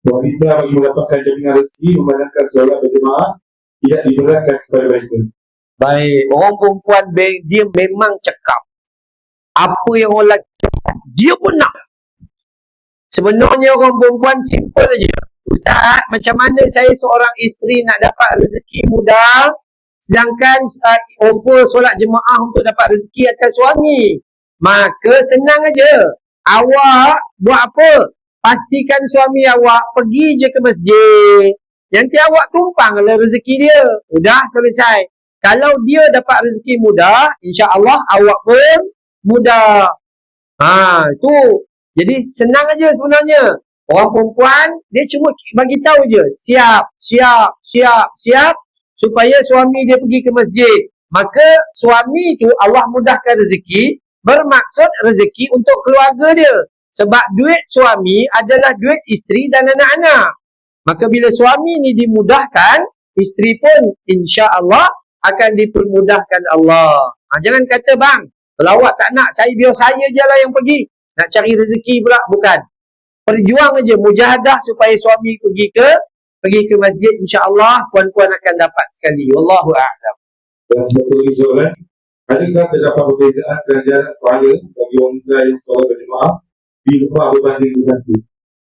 wanita bagi mendapatkan jaminan rezeki memandangkan solat berjemaah tidak diberatkan kepada mereka? Baik, orang perempuan dia memang cakap apa yang orang lelaki dia pun nak. Sebenarnya orang perempuan simple aja. Ustaz, macam mana saya seorang isteri nak dapat rezeki mudah, sedangkan offer solat jemaah untuk dapat rezeki atas suami? Maka senang aja. Awak buat apa? Pastikan suami awak pergi je ke masjid. Nanti awak tumpanglah rezeki dia. Sudah selesai. Kalau dia dapat rezeki mudah, insya-Allah awak pun mudah. Itu. Jadi senang aja sebenarnya. Orang perempuan dia cuma bagi tahu je, siap supaya suami dia pergi ke masjid. Maka suami tu Allah mudahkan rezeki, bermaksud rezeki untuk keluarga dia. Sebab duit suami adalah duit isteri dan anak-anak. Maka bila suami ni dimudahkan, isteri pun insya-Allah akan dipermudahkan Allah. Jangan kata bang, kalau awak tak nak, biar saya je lah yang pergi. Nak cari rezeki pula, bukan. Perjuang aja, mujahadah supaya suami pergi ke masjid, insya-Allah puan-puan akan dapat sekali. Wallahu a'lam. Dan satu lagi soalan, adakah terdapat perbezaan ganjaran pahala bagi wanita yang solat berjemaah di rumah berbanding di masjid?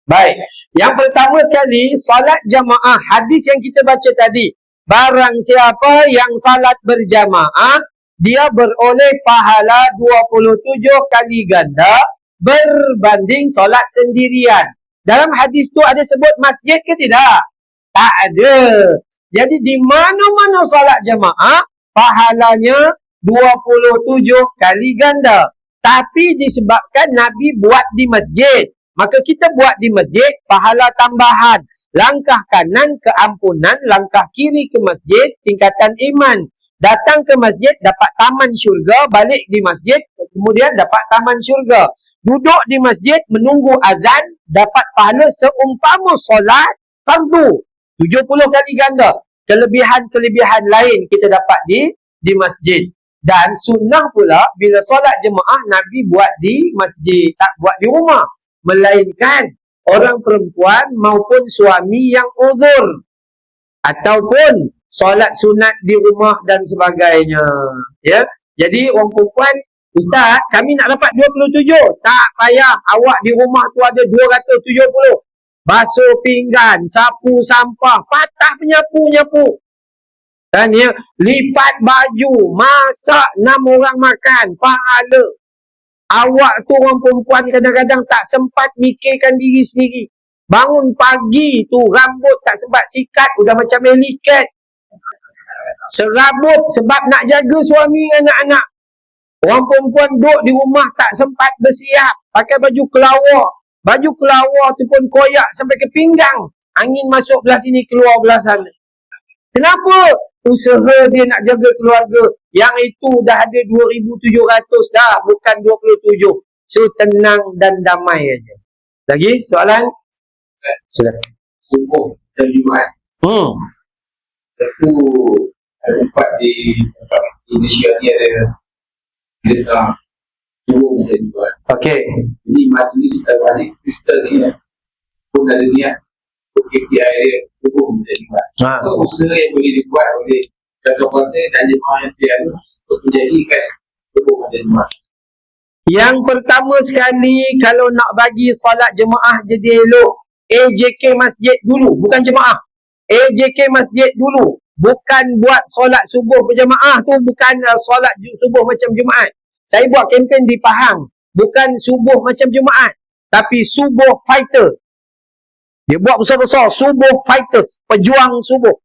Baik, yang pertama sekali, solat jamaah, hadis yang kita baca tadi, barang siapa yang salat berjamaah, dia beroleh pahala 27 kali ganda berbanding solat sendirian. Dalam hadis tu ada sebut masjid ke tidak? Tak ada. Jadi di mana-mana solat jamaah, pahalanya 27 kali ganda. Tapi disebabkan Nabi buat di masjid, maka kita buat di masjid, pahala tambahan. Langkah kanan keampunan, langkah kiri ke masjid, tingkatan iman. Datang ke masjid, dapat taman syurga, balik di masjid, kemudian dapat taman syurga. Duduk di masjid, menunggu azan, dapat pahala seumpama solat fardu. 70 kali ganda. Kelebihan-kelebihan lain kita dapat di masjid. Dan sunnah pula, bila solat jemaah, Nabi buat di masjid, tak buat di rumah. Melainkan orang perempuan maupun suami yang uzur. Ataupun solat sunat di rumah dan sebagainya. Ya, jadi orang perempuan, Ustaz, kami nak dapat 27. Tak payah, awak di rumah tu ada 270. Basuh pinggan, sapu sampah, patah penyapu-nyapu. Dan ya, lipat baju, masak 6 orang makan, pahala. Awak tu orang perempuan kadang-kadang tak sempat mikirkan diri sendiri. Bangun pagi tu, rambut tak sempat sikat, udah macam melikat. Serabut sebab nak jaga suami dan anak-anak. Orang perempuan duduk di rumah tak sempat bersiap, pakai baju kelawar. Baju kelawar tu pun koyak sampai ke pinggang. Angin masuk belah sini, keluar belah sana. Kenapa? Usaha dia nak jaga keluarga. Yang itu dah ada 2,700 dah, bukan 27. So, tenang dan damai aja. Lagi soalan? Sudah. Subuh dan Jumaat. Satu ada tempat di Indonesia ni ada kita subuh dan Jumaat. Okey. Jadi majlis balik Kristen ni pun ada niat untuk KPI dia subuh dan Jumaat. Itu usaha yang boleh dibuat oleh kantor kuasa dan jemaah yang sedia ada untuk menjadikan subuh dan Jumaat. Yang pertama sekali, kalau nak bagi solat jemaah jadi elok, AJK masjid dulu, bukan jemaah. AJK masjid dulu. Bukan buat solat subuh berjemaah tu, bukan solat subuh macam Jumaat. Saya buat kempen di Pahang, bukan subuh macam Jumaat, tapi subuh fighter. Dia buat besar-besar, subuh fighters, pejuang subuh.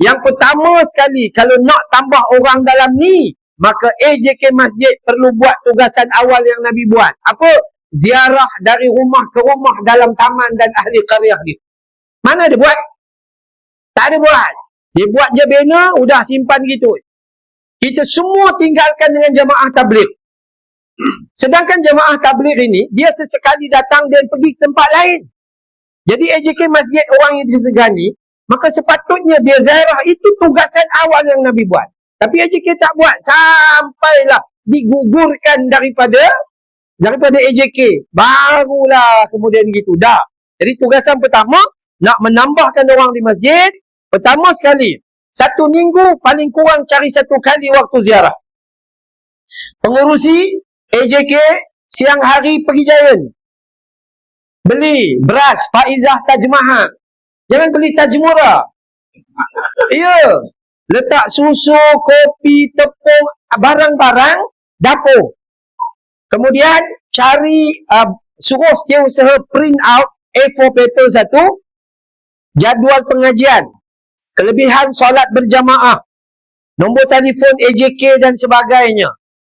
Yang pertama sekali, kalau nak tambah orang dalam ni, maka AJK masjid perlu buat tugasan awal yang Nabi buat. Apa? Ziarah dari rumah ke rumah dalam taman dan ahli qaryah dia. Mana dia buat? Tak ada buat. Dia buat je banner, udah simpan gitu. Kita semua tinggalkan dengan jemaah tabligh. Sedangkan jemaah tabligh ini, dia sesekali datang dan pergi ke tempat lain. Jadi AJK masjid orang yang disegani, maka sepatutnya dia ziarah, itu tugasan awal yang Nabi buat. Tapi AJK tak buat, sampailah digugurkan daripada AJK. Barulah kemudian gitu. Dah. Jadi tugasan pertama, nak menambahkan orang di masjid. Pertama sekali, 1 minggu paling kurang cari 1 kali waktu ziarah. Pengurusi AJK siang hari pergi Giant. Beli beras Faizah Taj Mahal. Jangan beli Taj Murah. Ya. Letak susu, kopi, tepung, barang-barang dapur. Kemudian cari, suruh setiausaha print out A4 paper 1, jadual pengajian, kelebihan solat berjamaah, nombor telefon AJK dan sebagainya.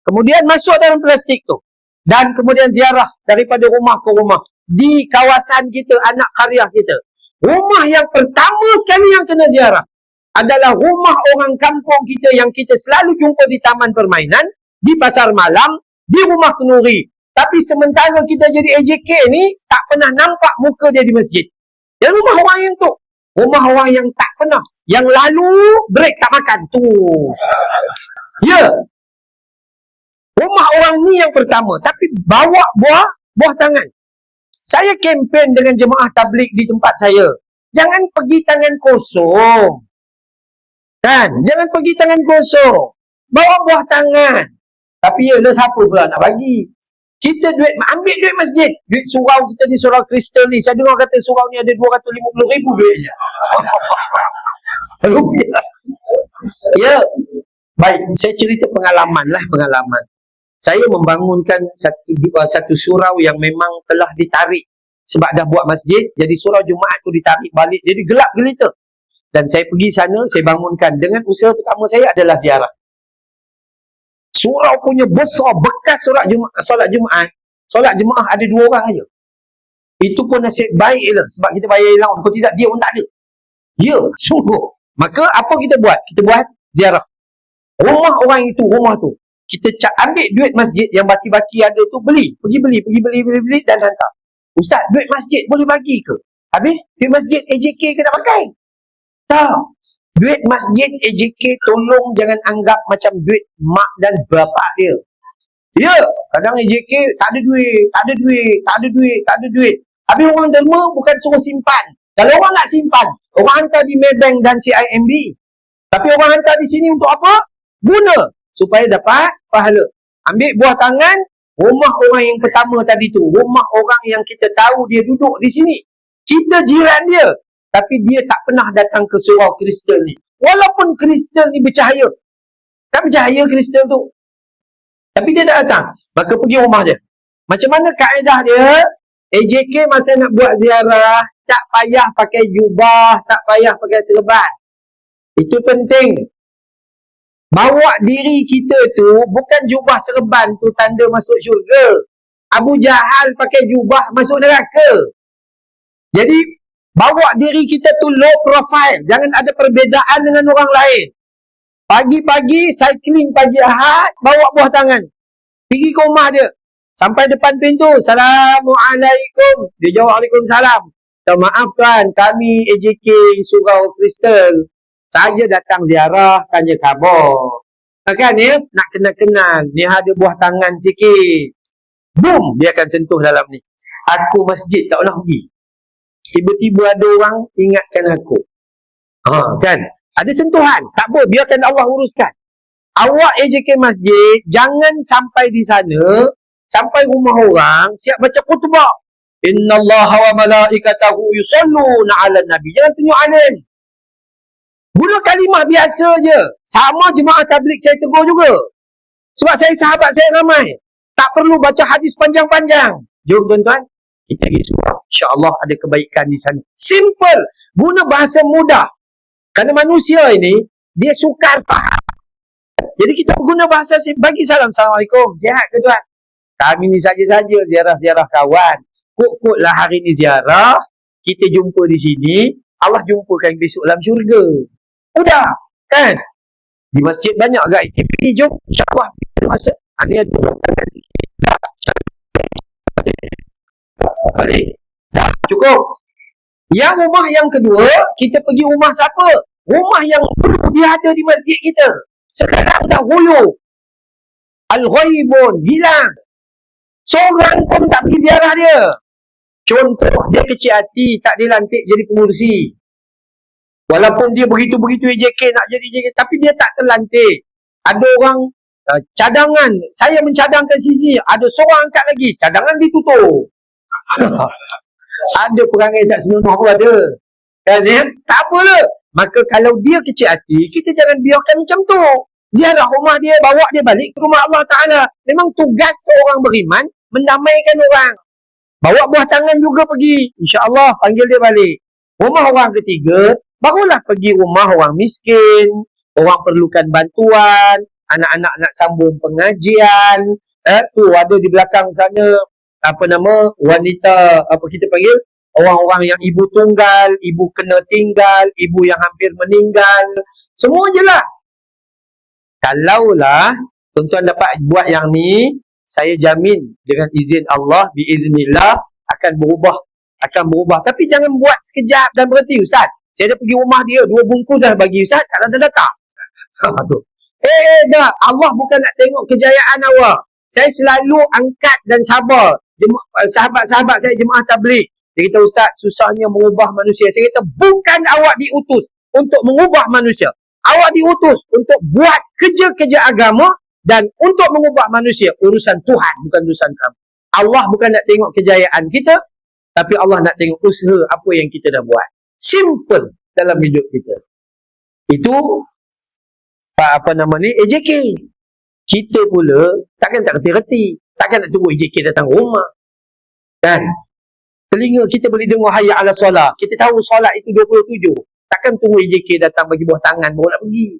Kemudian masuk dalam plastik tu. Dan kemudian ziarah daripada rumah ke rumah. Di kawasan kita, anak karya kita. Rumah yang pertama sekali yang kena ziarah adalah rumah orang kampung kita yang kita selalu jumpa di taman permainan, di pasar malam, di rumah kenduri. Tapi sementara kita jadi AJK ni, tak pernah nampak muka dia di masjid. Yang rumah orang yang tu. Rumah orang yang tak pernah. Yang lalu, break tak makan. Tu. Ya. Rumah orang ni yang pertama. Tapi bawa buah tangan. Saya kempen dengan jemaah tabligh di tempat saya. Jangan pergi tangan kosong. Kan? Jangan pergi tangan kosong. Bawa buah tangan. Tapi ya, siapa pula nak bagi? Kita ambil duit masjid. Duit surau kita ni, surau kristal ni. Saya dengar kata surau ni ada 250,000 duitnya. Rupiah. Ya. Baik, saya cerita pengalaman. Saya membangunkan satu surau yang memang telah ditarik. Sebab dah buat masjid, jadi surau Jumaat tu ditarik balik. Jadi gelap gelita. Dan saya pergi sana, saya bangunkan. Dengan usaha pertama saya adalah ziarah. surau punya besar, bekas solat Jumaat ada 2 orang aja. Itu pun nasib baik je, sebab kita bayar hilang. Kalau tidak, dia pun tak ada. Ya, sungguh. Maka apa kita buat? Kita buat ziarah rumah orang itu, rumah tu. Kita ambil duit masjid yang baki-baki ada tu, beli dan hantar. Ustaz, duit masjid boleh bagi ke? Habis duit masjid AJK ke nak pakai? Tak. Duit masjid AJK tolong jangan anggap macam duit mak dan bapak dia. Ya, kadang AJK tak ada duit. Habis orang derma bukan suruh simpan. Kalau orang nak simpan, orang hantar di Maybank dan CIMB. Tapi orang hantar di sini untuk apa? Guna supaya dapat pahala. Ambil buah tangan rumah orang yang pertama tadi tu, rumah orang yang kita tahu dia duduk di sini. Kita jiran dia, tapi dia tak pernah datang ke surau kristal ni. Walaupun kristal ni bercahaya. Tak bercahaya kristal tu. Tapi dia tak datang. Maka pergi rumah dia. Macam mana kaedah dia? AJK masa nak buat ziarah, tak payah pakai jubah, tak payah pakai serban. Itu penting. Bawa diri kita tu, bukan jubah serban tu tanda masuk syurga. Abu Jahal pakai jubah masuk neraka. Jadi, bawa diri kita tu low profile. Jangan ada perbezaan dengan orang lain. Pagi-pagi, cycling pagi Ahad, bawa buah tangan. Pergi ke rumah dia. Sampai depan pintu. Assalamualaikum. Dia jawab Waalaikumsalam. Maaf tuan, kami AJK Surau Kristal. Saya datang ziarah, tanya khabar. Kan ya? Nak kenal-kenal. Ni ada buah tangan sikit. Boom! Dia akan sentuh dalam ni. Aku masjid tak pernah pergi. Tiba-tiba ada orang ingatkan aku. Kan? Ada sentuhan. Tak apa, biarkan Allah uruskan. Awak AJK masjid, jangan sampai di sana, sampai rumah orang, siap baca khutbah. Innallaha wa malaikatahu yusalluna 'alan nabi. Jangan tunjuk alim. Guna kalimah biasa je. Sama jemaah tabligh saya tegur juga. Sebab saya sahabat saya ramai. Tak perlu baca hadis panjang-panjang. Jom tuan-tuan, kita pergi surau. InsyaAllah ada kebaikan di sana. Simple. Guna bahasa mudah. Kerana manusia ini, dia sukar faham. Jadi kita guna bahasa bagi salam. Assalamualaikum. Sihat ke tuan? Kami ni saja-saja ziarah-ziarah kawan. Kok-koklah hari ni ziarah. Kita jumpa di sini. Allah jumpakan besok dalam syurga. Udah. Kan? Di masjid banyak agak aktiviti. Jom. InsyaAllah. Masa. Ini ada orang sikit. Balik. Dah. Cukup. Yang rumah yang kedua, kita pergi rumah siapa? Rumah yang dia ada di masjid kita. Sekarang dah huyuh. Al-ghaibun, hilang. Seorang pun tak pergi ziarah dia. Contoh, dia kecil hati, tak dilantik jadi pengurusi. Walaupun dia begitu-begitu AJK nak jadi AJK, tapi dia tak terlantik. Ada orang cadangan, saya mencadangkan sisi, ada seorang angkat lagi, cadangan ditutup. Ada perangai tak senonoh pun ada. Kan ya? Tak apalah. Maka kalau dia kecil hati, kita jangan biarkan macam tu. Ziarah rumah dia, bawa dia balik ke rumah Allah Ta'ala. Memang tugas seorang beriman, mendamaikan orang. Bawa buah tangan juga pergi. InsyaAllah panggil dia balik. Rumah orang ketiga, barulah pergi rumah orang miskin. Orang perlukan bantuan. Anak-anak nak sambung pengajian. Tu ada di belakang sana, wanita, kita panggil, orang-orang yang ibu tunggal, ibu kena tinggal, ibu yang hampir meninggal. Semua je lah. Kalaulah tuan-tuan dapat buat yang ni, saya jamin dengan izin Allah, biiznillah, akan berubah. Tapi jangan buat sekejap dan berhenti. Ustaz, saya dah pergi rumah dia, 2 bungkus dah bagi Ustaz, tak ada tak. Dah. Allah bukan nak tengok kejayaan awak. Saya selalu angkat dan sabar. Sahabat-sahabat saya jemaah tabligh. Dia kata, Ustaz, susahnya mengubah manusia. Saya kata, bukan awak diutus untuk mengubah manusia. Awak diutus untuk buat kerja-kerja agama dan untuk mengubah manusia. Urusan Tuhan, bukan urusan kamu. Allah bukan nak tengok kejayaan kita, tapi Allah nak tengok usaha apa yang kita dah buat. Simple dalam hidup kita. Itu AJK. Kita pula takkan tak reti-reti. Takkan nak tunggu AJK datang rumah. Kan? Telinga kita boleh dengar hayya ala solat. Kita tahu solat itu 27. Takkan tunggu AJK datang bagi buah tangan baru nak pergi.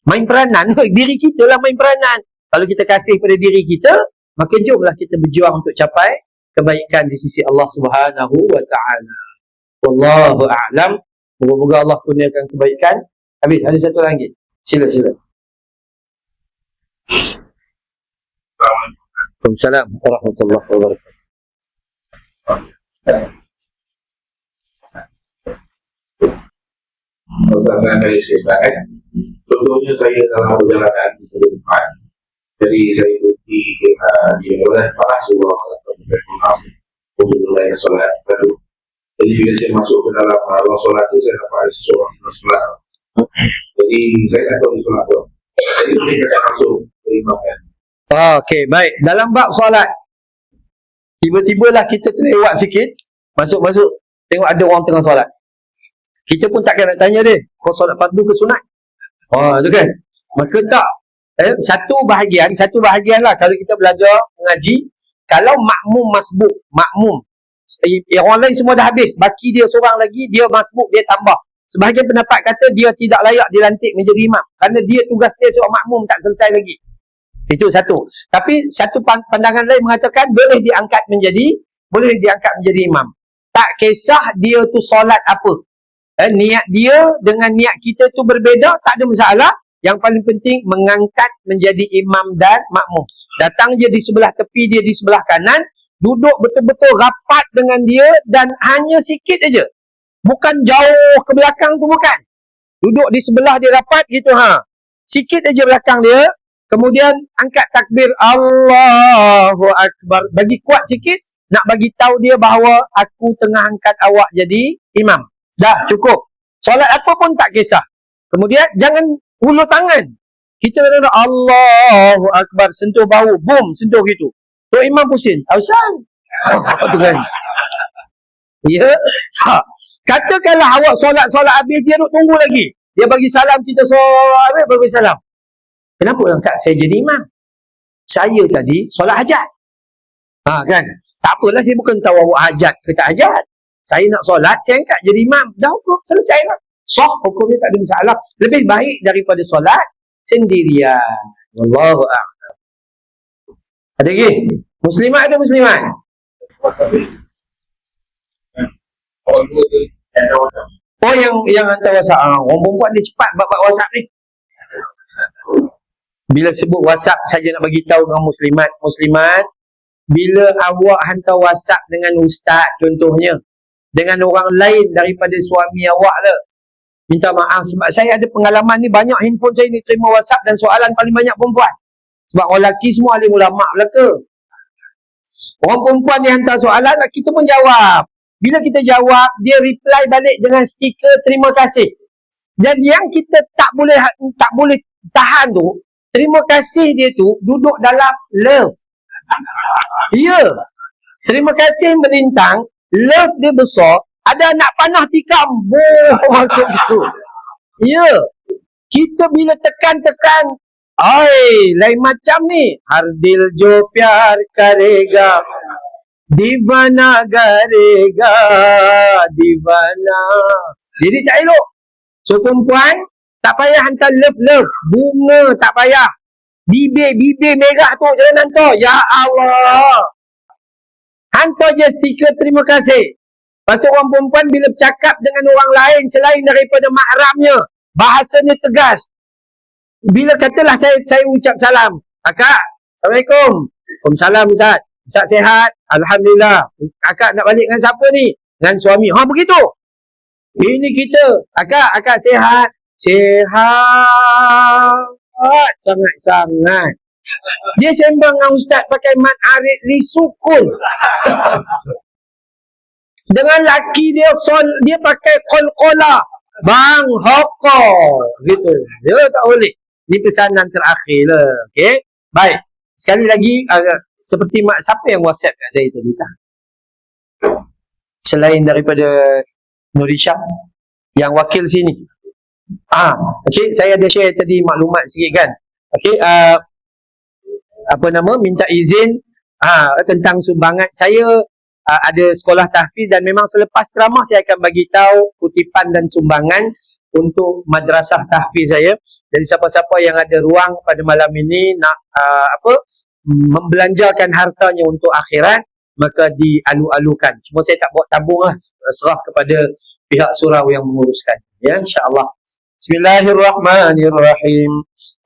Main peranan. Diri kita lah main peranan. Kalau kita kasih pada diri kita, maka jomlah kita berjuang untuk capai kebaikan di sisi Allah Subhanahu wa taala. Wallahu a'lam. Moga-moga Allah kurniakan kebaikan. Habis, ada satu lagi. Sila. Waalaikumsalam warahmatullahi wabarakatuh. Ustaz, saya dari ceritakan. Contohnya saya dalam perjalanan di sebuah tempat. Jadi saya ikuti di mana para surah untuk mulai solat. Lalu, jadi bila saya masuk ke dalam ruang solat itu, saya dapat seseorang sedang solat. Jadi saya tak tahu di solat tu. Jadi mereka saya masuk berimakan. Okey, baik. Dalam bab solat, tiba-tibalah kita terlewat sikit, masuk-masuk, tengok ada orang tengah solat. Kita pun takkan nak tanya dia, kau solat fardu ke sunat? Tu kan? Maka tak. Satu bahagian lah kalau kita belajar mengaji, kalau makmum masbuk, orang lain semua dah habis, baki dia seorang lagi, dia masbuk, dia tambah. Sebahagian pendapat kata dia tidak layak dilantik menjadi imam kerana dia tugas dia seorang makmum tak selesai lagi. Itu satu. Tapi satu pandangan lain mengatakan boleh diangkat menjadi imam. Tak kisah dia tu solat apa. Niat dia dengan niat kita tu berbeza, tak ada masalah. Yang paling penting mengangkat menjadi imam dan makmum. Datang je di sebelah tepi dia, di sebelah kanan, duduk betul-betul rapat dengan dia dan hanya sikit aja. Bukan jauh ke belakang tu, bukan. Duduk di sebelah dia rapat gitu, sikit aja belakang dia. Kemudian angkat takbir Allahu Akbar. Bagi kuat sikit, nak bagi tahu dia bahawa aku tengah angkat awak jadi imam. Dah cukup. Solat apa pun tak kisah. Kemudian jangan ulur tangan. Kita kata Allahu Akbar, sentuh bahu, boom, sentuh gitu. Tu imam pusing. Asal. Tu kan. Ya. Katakanlah awak solat habis, dia duduk tunggu lagi. Dia bagi salam, kita solat habis, bagi salam. Kenapa angkat saya jadi imam? Saya tadi solat hajat. Kan? Tak apalah, saya bukan tahu awak hajat ke tak hajat. Saya nak solat, saya angkat jadi imam. Dah hukum, selesai lah. Hukumnya tak ada masalah. Lebih baik daripada solat sendirian. Wallahu a'lam. Ada lagi? Muslimat ada muslimat? Yang hantar WhatsApp. Orang perempuan dia cepat bab WhatsApp ni. Bila sebut WhatsApp, saja nak bagi tahu dengan muslimat, bila awak hantar WhatsApp dengan ustaz contohnya, dengan orang lain daripada suami awak lah, minta maaf sebab saya ada pengalaman ni, banyak handphone saya ni terima WhatsApp dan soalan paling banyak perempuan. Sebab orang lelaki semua alim ulama belaka. Orang perempuan dia hantar soalan, kita pun jawab. Bila kita jawab, dia reply balik dengan stiker terima kasih. Dan yang kita tak boleh tahan tu, terima kasih dia tu duduk dalam love. Ya. Terima kasih melintang, love dia besar, ada anak panah tikam, masuk gitu. Ya. Kita bila tekan-tekan, lain macam ni. Hardil jo pyar karega, divana garega, divana. Jadi tak elok. So perempuan, tak payah hantar love. Bunga tak payah. Bibir merah tu jangan hantar. Ya Allah. Hantar je stiker terima kasih. Lepas tu orang perempuan bila bercakap dengan orang lain selain daripada mahramnya, bahasanya tegas. Bila katalah saya ucap salam. Kakak, Assalamualaikum. Waalaikumsalam Ustaz. Ustaz sihat? Alhamdulillah. Kakak nak balik dengan siapa ni? Dengan suami. Begitu. Ini kita. Kakak sihat? Sihat. Sangat-sangat. Dia sembang dengan Ustaz pakai mat arid li sukun. Dengan laki dia pakai qol-qola. Bang hoko. Gitu. Dia tak boleh. Ini pesanan terakhir lah. Okey. Baik. Sekali lagi, seperti siapa yang WhatsApp kat saya tadi tak? Selain daripada Nurisha yang wakil sini. Okey, saya ada share tadi maklumat sikit kan. Okey, minta izin tentang sumbangan. Saya ada sekolah tahfiz dan memang selepas ceramah saya akan bagi tahu kutipan dan sumbangan untuk madrasah tahfiz saya. Jadi siapa-siapa yang ada ruang pada malam ini nak membelanjakan hartanya untuk akhirat, maka dialu-alukan. Cuma saya tak buat tabung lah, serah kepada pihak surau yang menguruskan. Ya, insya-Allah. Bismillahirrahmanirrahim.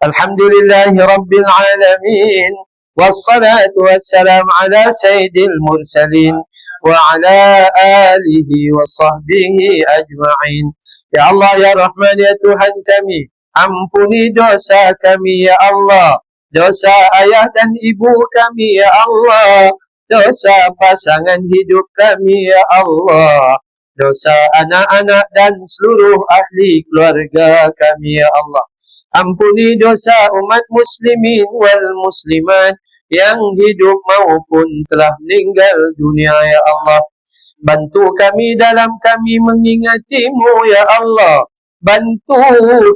Alhamdulillahi rabbil alamin. Wassalatu wassalam ala sayyidil mursalin wa ala alihi wa sahbihi ajma'in. Ya Allah, ya Rahman, ya Tuhan kami, ampuni dosa kami ya Allah, dosa ayah dan ibu kami ya Allah, dosa pasangan hidup kami ya Allah, dosa anak-anak dan seluruh ahli keluarga kami ya Allah. Ampuni dosa umat muslimin wal muslimat yang hidup maupun telah meninggal dunia ya Allah. Bantu kami dalam kami mengingatimu ya Allah. Bantu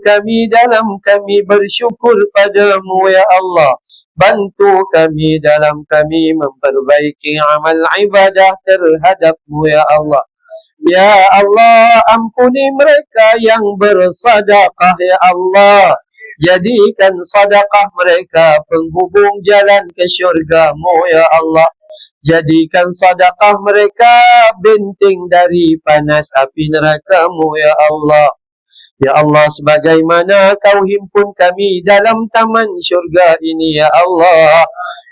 kami dalam kami bersyukur padamu ya Allah. Bantu kami dalam kami memperbaiki amal ibadah terhadapmu ya Allah. Ya Allah, ampuni mereka yang bersedekah ya Allah. Jadikan sedekah mereka penghubung jalan ke syurga-Mu ya Allah. Jadikan sedekah mereka benteng dari panas api neraka-Mu ya Allah. Ya Allah, sebagaimana Kau himpun kami dalam taman syurga ini ya Allah,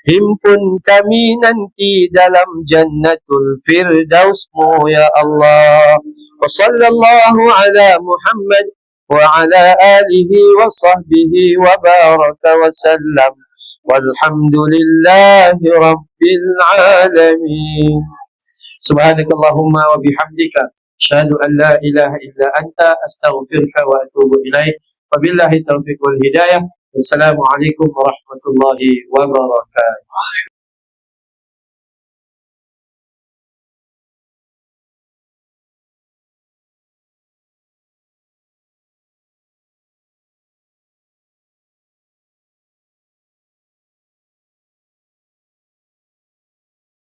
himpun kami nanti dalam jannatul firdaus-Mu ya Allah. Wa sallallahu ala Muhammad wa ala alihi wa sahbihi wa baraka wa sallam. Walhamdulillahi rabbil alamin. Subhanakallahumma wa bihamdika asyhadu an la ilaha illa anta astaghfiruka wa atubu ilaik. Wabillahi taufiq wal hidayah. Wassalamualaikum warahmatullahi wabarakatuh.